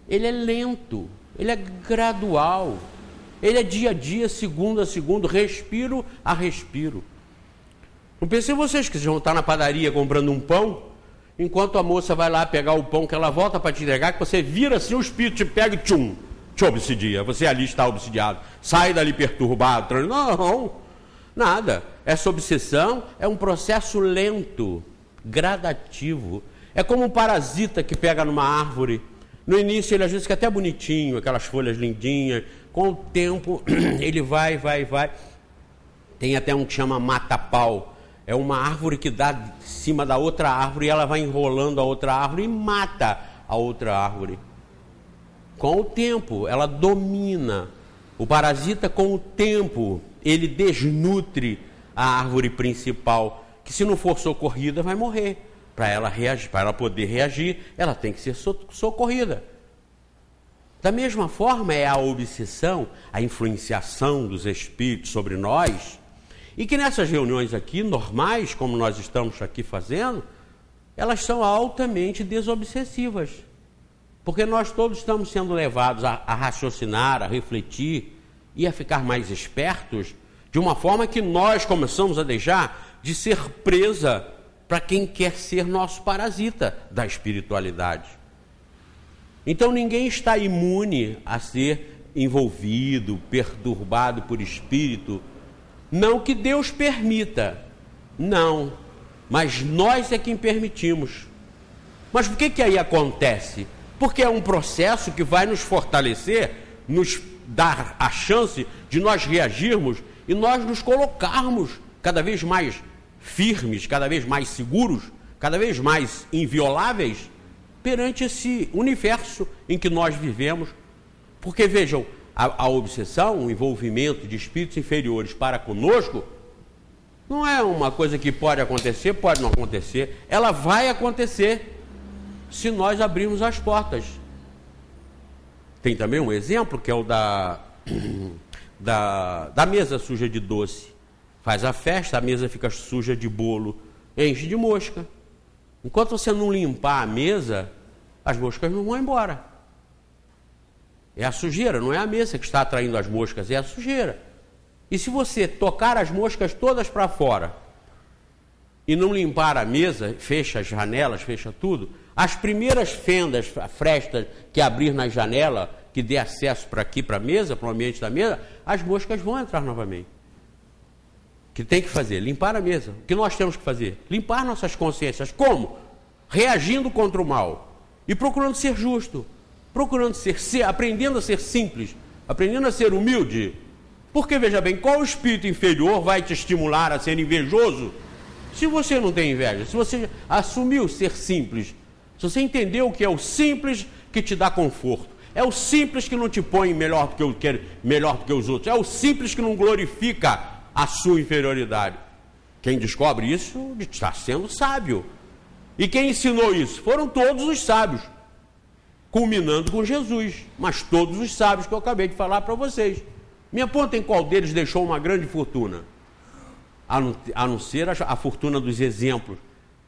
ele é lento, ele é gradual, ele é dia a dia, segundo a segundo, respiro a respiro. Não pensem vocês que vocês vão estar na padaria comprando um pão, enquanto a moça vai lá pegar o pão que ela volta para te entregar, que você vira assim, o espírito te pega e te obsidia. Você ali está obsidiado. Sai dali perturbado. Não, nada. Essa obsessão é um processo lento, gradativo. É como um parasita que pega numa árvore. No início ele às vezes fica até bonitinho, aquelas folhas lindinhas. Com o tempo ele vai. Tem até um que chama mata-pau. É uma árvore que dá em cima da outra árvore e ela vai enrolando a outra árvore e mata a outra árvore. Com o tempo, ela domina. O parasita, com o tempo, ele desnutre a árvore principal, que se não for socorrida, vai morrer. Para ela reagir, para ela poder reagir, ela tem que ser socorrida. Da mesma forma é a obsessão, a influenciação dos espíritos sobre nós, e que nessas reuniões aqui, normais, como nós estamos aqui fazendo, elas são altamente desobsessivas. Porque nós todos estamos sendo levados a raciocinar, a refletir e a ficar mais espertos, de uma forma que nós começamos a deixar de ser presa para quem quer ser nosso parasita da espiritualidade. Então ninguém está imune a ser envolvido, perturbado por espírito. Não que Deus permita, não, mas nós é quem permitimos. Mas por que aí acontece? Porque é um processo que vai nos fortalecer, nos dar a chance de nós reagirmos e nós nos colocarmos cada vez mais firmes, cada vez mais seguros, cada vez mais invioláveis perante esse universo em que nós vivemos. Porque vejam, a obsessão, o envolvimento de espíritos inferiores para conosco, não é uma coisa que pode acontecer, pode não acontecer, ela vai acontecer se nós abrirmos as portas. Tem também um exemplo que é o da mesa suja de doce. Faz a festa, a mesa fica suja de bolo, enche de mosca. Enquanto você não limpar a mesa, as moscas não vão embora. É a sujeira, não é a mesa que está atraindo as moscas, é a sujeira. E se você tocar as moscas todas para fora e não limpar a mesa, fecha as janelas, fecha tudo, as primeiras fendas, frestas que abrir na janela, que dê acesso para aqui, para a mesa, para o ambiente da mesa, as moscas vão entrar novamente. O que tem que fazer? Limpar a mesa. O que nós temos que fazer? Limpar nossas consciências. Como? Reagindo contra o mal e procurando ser justo, procurando aprendendo a ser simples, aprendendo a ser humilde. Porque, veja bem, qual espírito inferior vai te estimular a ser invejoso se você não tem inveja? Se você assumiu ser simples, se você entendeu o que é o simples que te dá conforto, é o simples que não te põe melhor do que os outros, é o simples que não glorifica a sua inferioridade. Quem descobre isso está sendo sábio. E quem ensinou isso? Foram todos os sábios, culminando com Jesus, mas todos os sábios que eu acabei de falar para vocês. Me apontem qual deles deixou uma grande fortuna, a não ser a fortuna dos exemplos,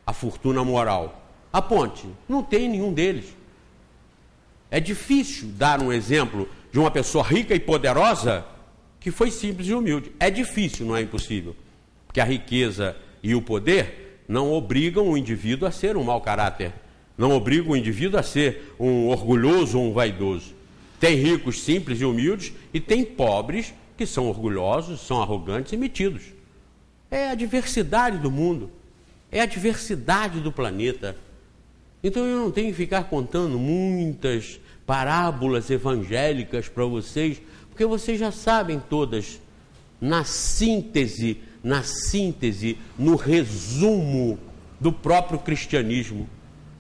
a fortuna moral. Aponte, não tem nenhum deles. É difícil dar um exemplo de uma pessoa rica e poderosa que foi simples e humilde. É difícil, não é impossível, porque a riqueza e o poder não obrigam o indivíduo a ser um mau caráter, não obrigam o indivíduo a ser um orgulhoso ou um vaidoso. Tem ricos simples e humildes e tem pobres que são orgulhosos, são arrogantes e metidos. É a diversidade do mundo, é a diversidade do planeta. Então eu não tenho que ficar contando muitas parábolas evangélicas para vocês, porque vocês já sabem todas, na síntese, no resumo do próprio cristianismo.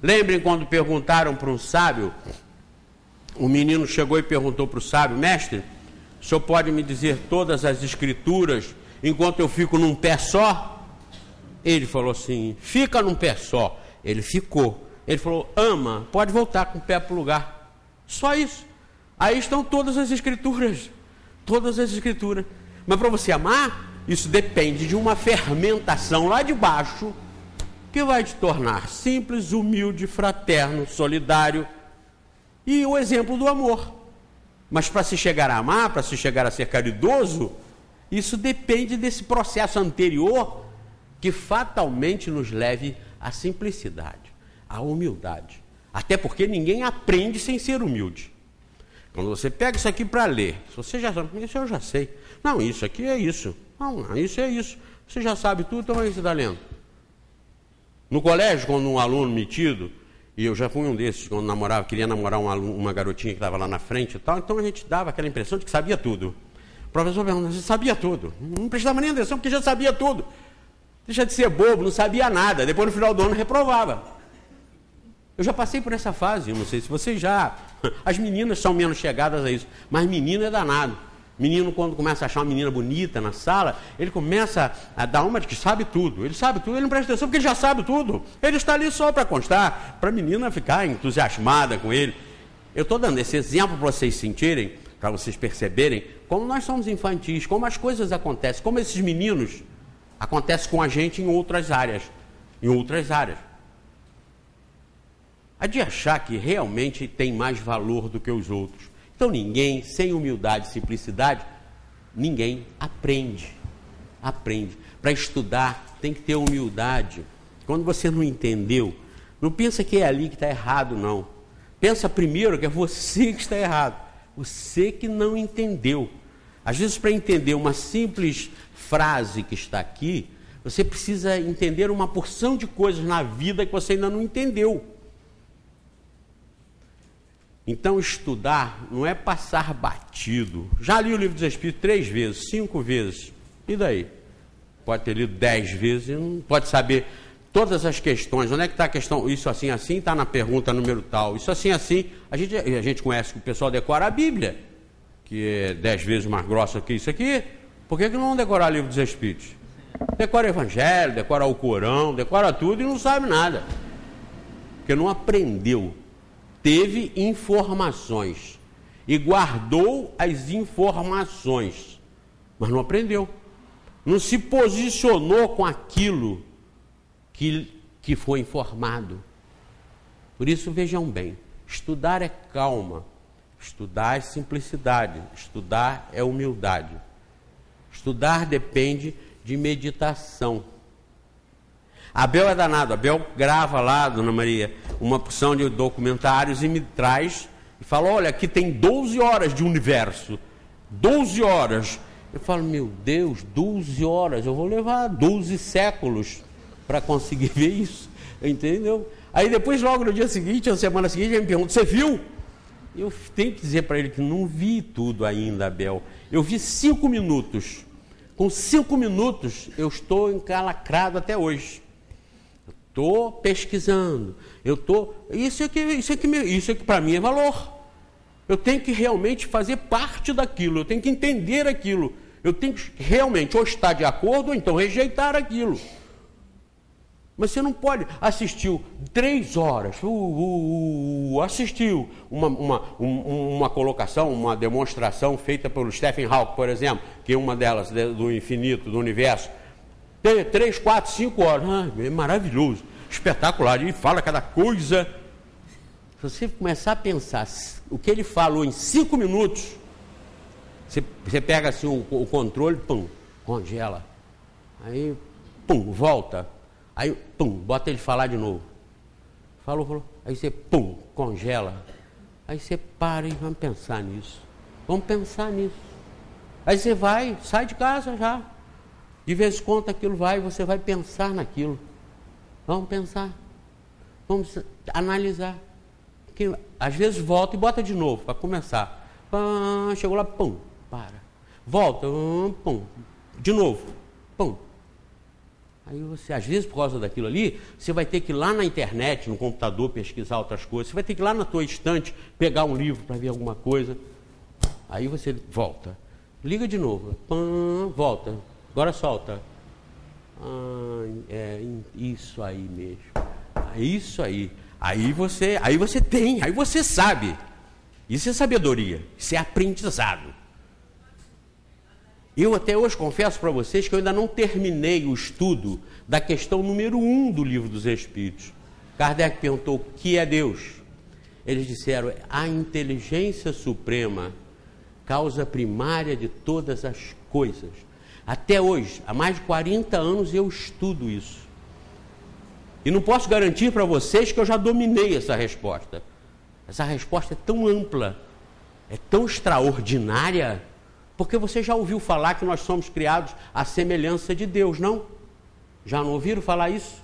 Lembrem quando perguntaram para um sábio, o menino chegou e perguntou para o sábio: mestre, o senhor pode me dizer todas as escrituras enquanto eu fico num pé só? Ele falou assim: fica num pé só. Ele ficou. Ele falou: ama, pode voltar com o pé para o lugar. Só isso. Aí estão todas as escrituras. Todas as escrituras. Mas para você amar, isso depende de uma fermentação lá de baixo que vai te tornar simples, humilde, fraterno, solidário e o exemplo do amor. Mas para se chegar a amar, para se chegar a ser caridoso, isso depende desse processo anterior que fatalmente nos leve à simplicidade, à humildade. Até porque ninguém aprende sem ser humilde. Quando você pega isso aqui para ler, você já sabe, isso eu já sei. Não, isso aqui é isso. Não, isso é isso. Você já sabe tudo, então aí você está lendo. No colégio, quando um aluno metido, e eu já fui um desses, quando queria namorar uma garotinha que estava lá na frente e tal, então a gente dava aquela impressão de que sabia tudo. O professor perguntava: você sabia tudo? Não prestava nem atenção, porque já sabia tudo. Deixa de ser bobo, não sabia nada. Depois, no final do ano, reprovava. Eu já passei por essa fase, eu não sei se vocês já... As meninas são menos chegadas a isso, mas menino é danado. Menino, quando começa a achar uma menina bonita na sala, ele começa a dar uma de que sabe tudo. Ele sabe tudo, ele não presta atenção porque ele já sabe tudo. Ele está ali só para constar, para a menina ficar entusiasmada com ele. Eu estou dando esse exemplo para vocês sentirem, para vocês perceberem como nós somos infantis, como as coisas acontecem, como esses meninos acontecem com a gente em outras áreas. Há de achar que realmente tem mais valor do que os outros. Então ninguém, sem humildade e simplicidade, ninguém aprende. Para estudar tem que ter humildade. Quando você não entendeu, não pensa que é ali que está errado, não. Pensa primeiro que é você que está errado. Você que não entendeu. Às vezes, para entender uma simples frase que está aqui, você precisa entender uma porção de coisas na vida que você ainda não entendeu. Então, estudar não é passar batido. Já li o Livro dos Espíritos 3 vezes, 5 vezes. E daí? Pode ter lido 10 vezes e não pode saber todas as questões. Onde é que está a questão? Isso assim, assim, está na pergunta número tal. Isso assim, assim. A gente conhece que o pessoal decora a Bíblia, que é 10 vezes mais grossa que isso aqui. Por que não decorar o Livro dos Espíritos? Decora o Evangelho, decora o Corão, decora tudo e não sabe nada. Porque não aprendeu. Teve informações e guardou as informações, mas não aprendeu, não se posicionou com aquilo que foi informado. Por isso, vejam bem, estudar é calma, estudar é simplicidade, estudar é humildade. Estudar depende de meditação. Abel é danado, Abel grava lá, Dona Maria, uma porção de documentários e me traz e fala: olha, aqui tem 12 horas de universo, 12 horas. Eu falo: meu Deus, 12 horas, eu vou levar 12 séculos para conseguir ver isso, entendeu? Aí depois, logo no dia seguinte, na semana seguinte, ele me pergunta: você viu? Eu tenho que dizer para ele que não vi tudo ainda, Abel. Eu vi 5 minutos. Com 5 minutos, eu estou encalacrado até hoje. Estou pesquisando, isso aqui para mim é valor. Eu tenho que realmente fazer parte daquilo, eu tenho que entender aquilo, eu tenho que realmente ou estar de acordo ou então rejeitar aquilo. Mas você não pode assistir 3 horas, assistiu uma colocação, uma demonstração feita pelo Stephen Hawking, por exemplo, que é uma delas do infinito, do universo. 3, 4, 5 horas, é maravilhoso, espetacular, ele fala cada coisa. Se você começar a pensar o que ele falou em 5 minutos, Você pega assim o controle, pum, congela. Aí, pum, volta. Aí, pum, bota ele falar de novo. Falou. Aí você, pum, congela. Aí você para e vamos pensar nisso. Vamos pensar nisso. Aí você vai, sai de casa já. De vez em quando aquilo vai, você vai pensar naquilo. Vamos pensar. Vamos analisar. Que, às vezes volta e bota de novo, para começar. Chegou lá, pum, para. Volta, pum, de novo, pum. Aí você, às vezes, por causa daquilo ali, você vai ter que ir lá na internet, no computador, pesquisar outras coisas. Você vai ter que ir lá na tua estante, pegar um livro para ver alguma coisa. Aí você volta. Liga de novo. Volta. Agora solta. Isso aí mesmo. É isso aí. Aí você tem, aí você sabe. Isso é sabedoria, isso é aprendizado. Eu até hoje confesso para vocês que eu ainda não terminei o estudo da questão número 1 do Livro dos Espíritos. Kardec perguntou: o que é Deus? Eles disseram: a inteligência suprema, causa primária de todas as coisas. Até hoje, há mais de 40 anos eu estudo isso. E não posso garantir para vocês que eu já dominei essa resposta. Essa resposta é tão ampla, é tão extraordinária, porque você já ouviu falar que nós somos criados à semelhança de Deus, não? Já não ouviram falar isso?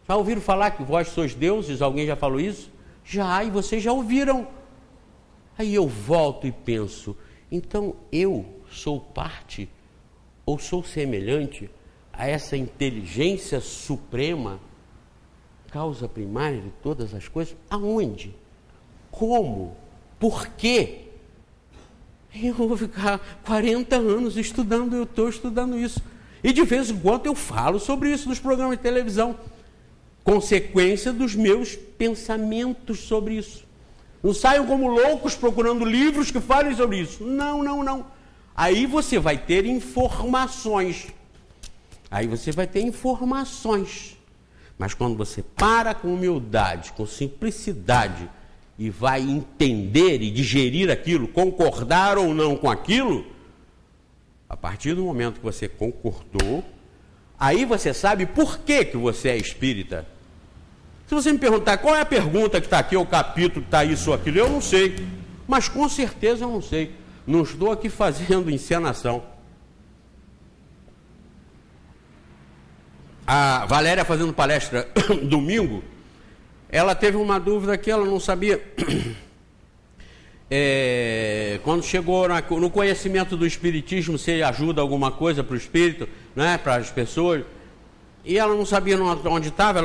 Já ouviram falar que vós sois deuses? Alguém já falou isso? Já, e vocês já ouviram. Aí eu volto e penso: então eu sou parte ou sou semelhante a essa inteligência suprema, causa primária de todas as coisas? Aonde? Como? Por quê? Eu vou ficar 40 anos estudando, eu estou estudando isso. E de vez em quando eu falo sobre isso nos programas de televisão. Consequência dos meus pensamentos sobre isso. Não saiam como loucos procurando livros que falem sobre isso. Não. Aí você vai ter informações. Mas quando você para com humildade, com simplicidade, e vai entender e digerir aquilo, concordar ou não com aquilo, a partir do momento que você concordou, aí você sabe por que você é espírita. Se você me perguntar qual é a pergunta que está aqui, ou o capítulo que está isso ou aquilo, eu não sei. Mas com certeza eu não sei. Não estou aqui fazendo encenação. A Valéria fazendo palestra domingo, ela teve uma dúvida que ela não sabia. Quando chegou no conhecimento do Espiritismo, se ajuda alguma coisa para o Espírito, né, para as pessoas, e ela não sabia onde estava.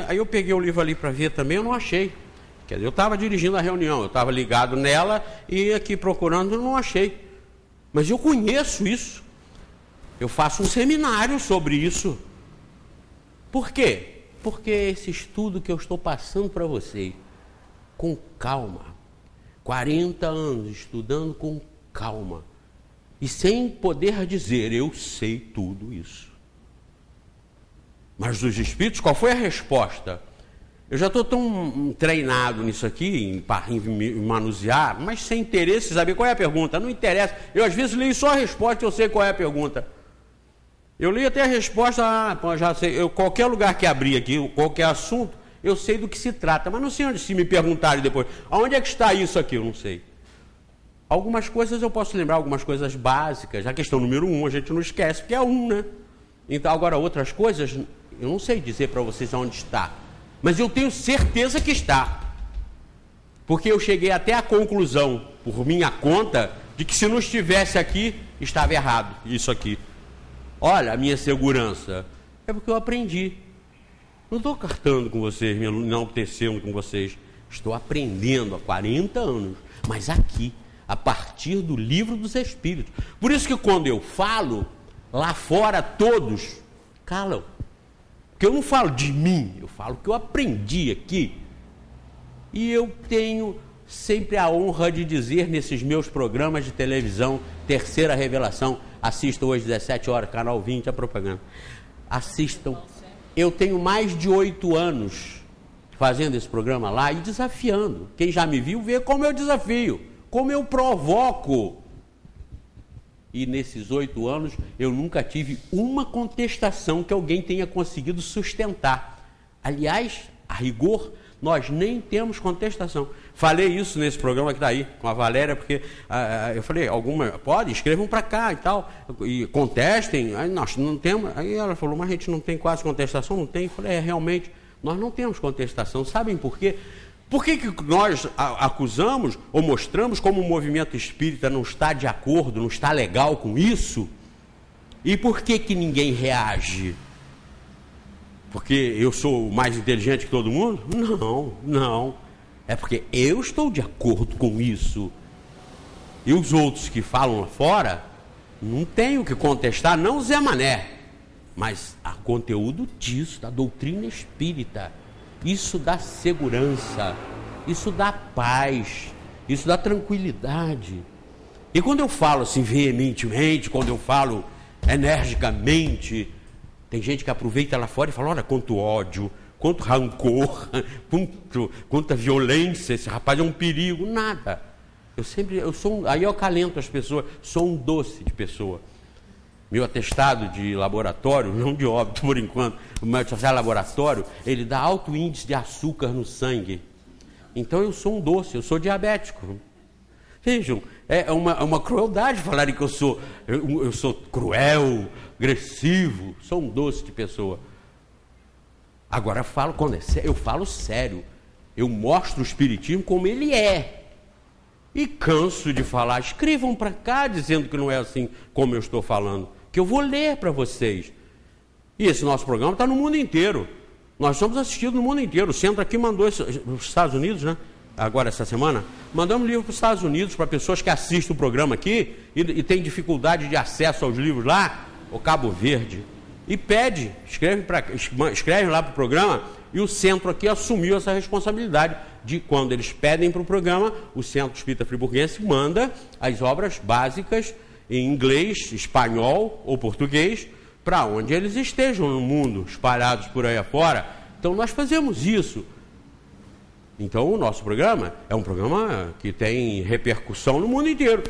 Aí eu peguei o livro ali para ver também, eu não achei. Quer dizer, eu estava dirigindo a reunião, eu estava ligado nela e aqui procurando, eu não achei. Mas eu conheço isso. Eu faço um seminário sobre isso. Por quê? Porque esse estudo que eu estou passando para vocês, com calma, 40 anos estudando com calma, e sem poder dizer, eu sei tudo isso. Mas dos espíritos, qual foi a resposta? Eu já estou tão treinado nisso aqui, em manusear, mas sem interesse, saber qual é a pergunta. Não interessa. Eu às vezes leio só a resposta e eu sei qual é a pergunta. Eu li até a resposta, já sei. Qualquer lugar que abrir aqui, qualquer assunto, eu sei do que se trata. Mas não sei onde, se me perguntarem depois, aonde é que está isso aqui? Eu não sei. Algumas coisas eu posso lembrar, algumas coisas básicas. A questão número 1 a gente não esquece, porque é 1, né? Então, agora outras coisas, eu não sei dizer para vocês aonde está. Mas eu tenho certeza que está. Porque eu cheguei até a conclusão, por minha conta, de que se não estivesse aqui, estava errado isso aqui. Olha a minha segurança. É porque eu aprendi. Não estou cartando com vocês, me enaltecendo com vocês. Estou aprendendo há 40 anos. Mas aqui, a partir do Livro dos Espíritos. Por isso que quando eu falo, lá fora todos calam. Porque eu não falo de mim, eu falo que eu aprendi aqui. E eu tenho sempre a honra de dizer nesses meus programas de televisão, Terceira Revelação, assistam hoje 17 horas, canal 20, a propaganda. Assistam. Eu tenho mais de 8 anos fazendo esse programa lá e desafiando. Quem já me viu vê como eu desafio, como eu provoco. E nesses 8 anos, eu nunca tive uma contestação que alguém tenha conseguido sustentar. Aliás, a rigor, nós nem temos contestação. Falei isso nesse programa que está aí, com a Valéria, porque eu falei, pode, escrevam para cá e tal, e contestem. Aí nós não temos. Aí ela falou, mas a gente não tem quase contestação? Não tem. Eu falei, realmente, nós não temos contestação. Sabem por quê? Por que nós acusamos ou mostramos como o movimento espírita não está de acordo, não está legal com isso? E por que ninguém reage? Porque eu sou mais inteligente que todo mundo? Não. É porque eu estou de acordo com isso. E os outros que falam lá fora, não tem o que contestar, não o Zé Mané. Mas o conteúdo disso, da doutrina espírita. Isso dá segurança, isso dá paz, isso dá tranquilidade. E quando eu falo assim veementemente, quando eu falo energicamente, tem gente que aproveita lá fora e fala, olha quanto ódio, quanto rancor, quanta violência, esse rapaz é um perigo. Nada. Aí eu acalento as pessoas, sou um doce de pessoa. Meu atestado de laboratório, não de óbito por enquanto, o meu atestado de laboratório, ele dá alto índice de açúcar no sangue. Então eu sou um doce, eu sou diabético. Vejam, é uma crueldade falarem que eu sou cruel, agressivo, sou um doce de pessoa. Agora eu falo sério, eu mostro o espiritismo como ele é. E canso de falar, escrevam para cá dizendo que não é assim como eu estou falando, que eu vou ler para vocês. E esse nosso programa está no mundo inteiro. Nós somos assistidos no mundo inteiro. O centro aqui mandou os Estados Unidos, né? Agora essa semana, mandamos livro para os Estados Unidos, para pessoas que assistem o programa aqui e têm dificuldade de acesso aos livros lá, o Cabo Verde. E pede, escreve lá para o programa, e o centro aqui assumiu essa responsabilidade de, quando eles pedem para o programa, o Centro Espírita Friburguense manda as obras básicas em inglês, espanhol ou português, para onde eles estejam no mundo, espalhados por aí afora. Então nós fazemos isso. Então o nosso programa é um programa que tem repercussão no mundo inteiro.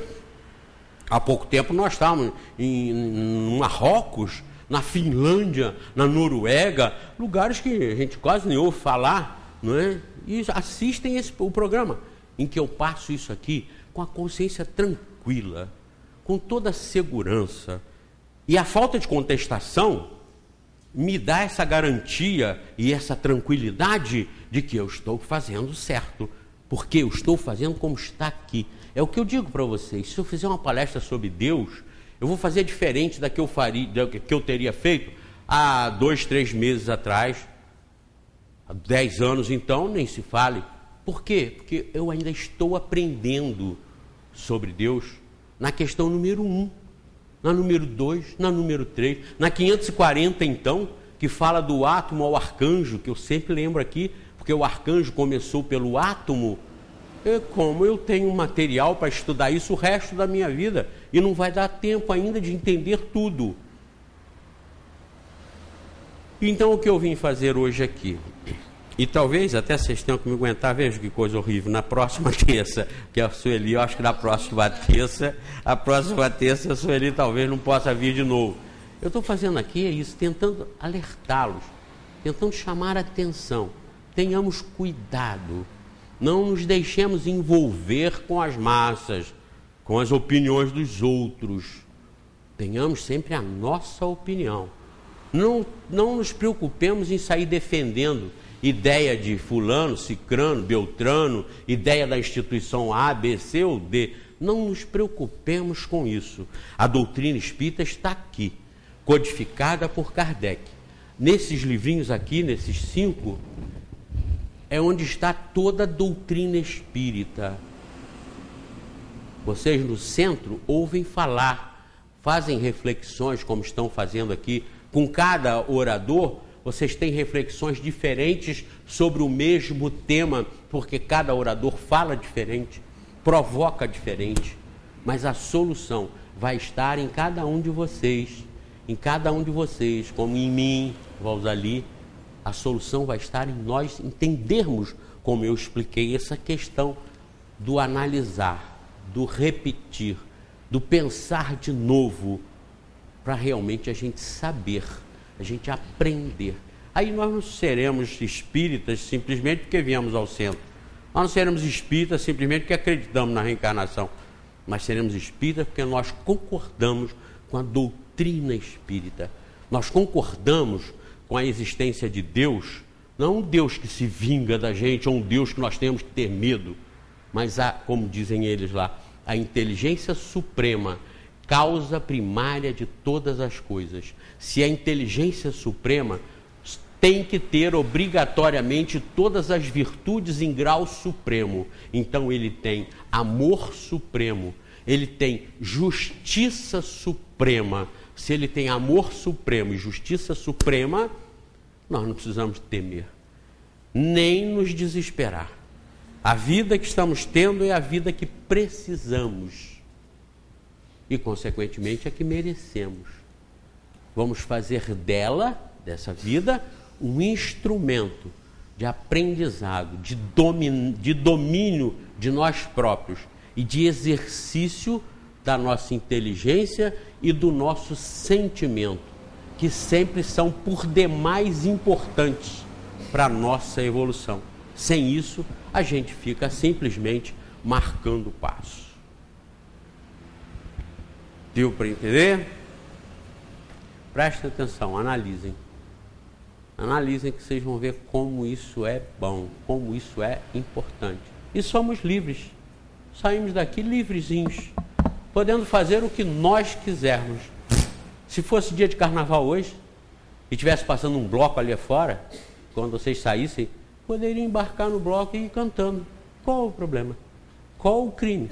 Há pouco tempo nós estávamos em Marrocos, na Finlândia, na Noruega, lugares que a gente quase nem ouve falar, não é? E assistem o programa, em que eu passo isso aqui com a consciência tranquila, com toda a segurança. E a falta de contestação me dá essa garantia e essa tranquilidade de que eu estou fazendo certo, porque eu estou fazendo como está aqui. É o que eu digo para vocês, se eu fizer uma palestra sobre Deus, eu vou fazer diferente da que eu teria feito há 2, 3 meses atrás, há 10 anos então, nem se fale. Por quê? Porque eu ainda estou aprendendo sobre Deus na questão número 1, na número 2, na número 3, na 540 então, que fala do átomo ao arcanjo, que eu sempre lembro aqui, porque o arcanjo começou pelo átomo. Como eu tenho material para estudar isso o resto da minha vida, e não vai dar tempo ainda de entender tudo. Então o que eu vim fazer hoje aqui, e talvez até vocês tenham que me aguentar, veja que coisa horrível, na próxima terça, que é a Sueli, eu acho que na próxima terça, a Sueli talvez não possa vir de novo. Eu estou fazendo aqui isso, tentando alertá-los, tentando chamar a atenção. Tenhamos cuidado. Não nos deixemos envolver com as massas, com as opiniões dos outros. Tenhamos sempre a nossa opinião. Não nos preocupemos em sair defendendo ideia de fulano, cicrano, beltrano, ideia da instituição A, B, C ou D. Não nos preocupemos com isso. A doutrina espírita está aqui, codificada por Kardec. Nesses livrinhos aqui, nesses 5... é onde está toda a doutrina espírita. Vocês no centro ouvem falar, fazem reflexões, como estão fazendo aqui. Com cada orador, vocês têm reflexões diferentes sobre o mesmo tema, porque cada orador fala diferente, provoca diferente. Mas a solução vai estar em cada um de vocês, como em mim, Valzali. A solução vai estar em nós entendermos, como eu expliquei, essa questão do analisar, do repetir, do pensar de novo, para realmente a gente saber, a gente aprender. Aí nós não seremos espíritas simplesmente porque viemos ao centro. Nós não seremos espíritas simplesmente porque acreditamos na reencarnação. Mas seremos espíritas porque nós concordamos com a doutrina espírita. Nós concordamos com a existência de Deus, não um Deus que se vinga da gente, ou um Deus que nós temos que ter medo, mas como dizem eles lá, a inteligência suprema, causa primária de todas as coisas. Se a inteligência suprema tem que ter obrigatoriamente todas as virtudes em grau supremo, então ele tem amor supremo, ele tem justiça suprema. Se ele tem amor supremo e justiça suprema, nós não precisamos temer, nem nos desesperar. A vida que estamos tendo é a vida que precisamos e, consequentemente, a que merecemos. Vamos fazer dessa vida, um instrumento de aprendizado, de domínio de nós próprios e de exercício da nossa inteligência e do nosso sentimento, que sempre são por demais importantes para a nossa evolução. Sem isso, a gente fica simplesmente marcando o passo. Deu para entender? Prestem atenção, analisem. Analisem que vocês vão ver como isso é bom, como isso é importante. E somos livres. Saímos daqui livrezinhos, podendo fazer o que nós quisermos. Se fosse dia de carnaval hoje, e estivesse passando um bloco ali fora, quando vocês saíssem, poderiam embarcar no bloco e ir cantando. Qual o problema? Qual o crime?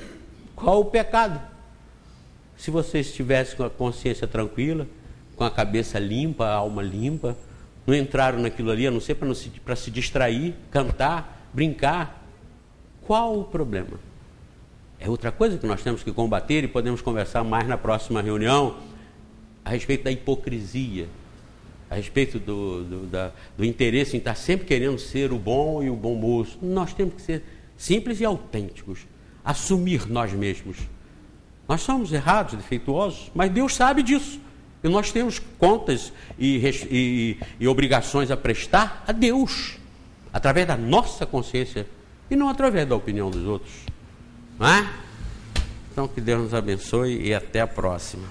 Qual o pecado? Se vocês estivessem com a consciência tranquila, com a cabeça limpa, a alma limpa, não entraram naquilo ali, a não ser para se distrair, cantar, brincar, qual o problema? É outra coisa que nós temos que combater e podemos conversar mais na próxima reunião a respeito da hipocrisia, a respeito do interesse em estar sempre querendo ser o bom e o bom moço. Nós temos que ser simples e autênticos, assumir nós mesmos. Nós somos errados, defeituosos, mas Deus sabe disso. E nós temos contas e obrigações a prestar a Deus, através da nossa consciência e não através da opinião dos outros. Não é? Então que Deus nos abençoe e até a próxima.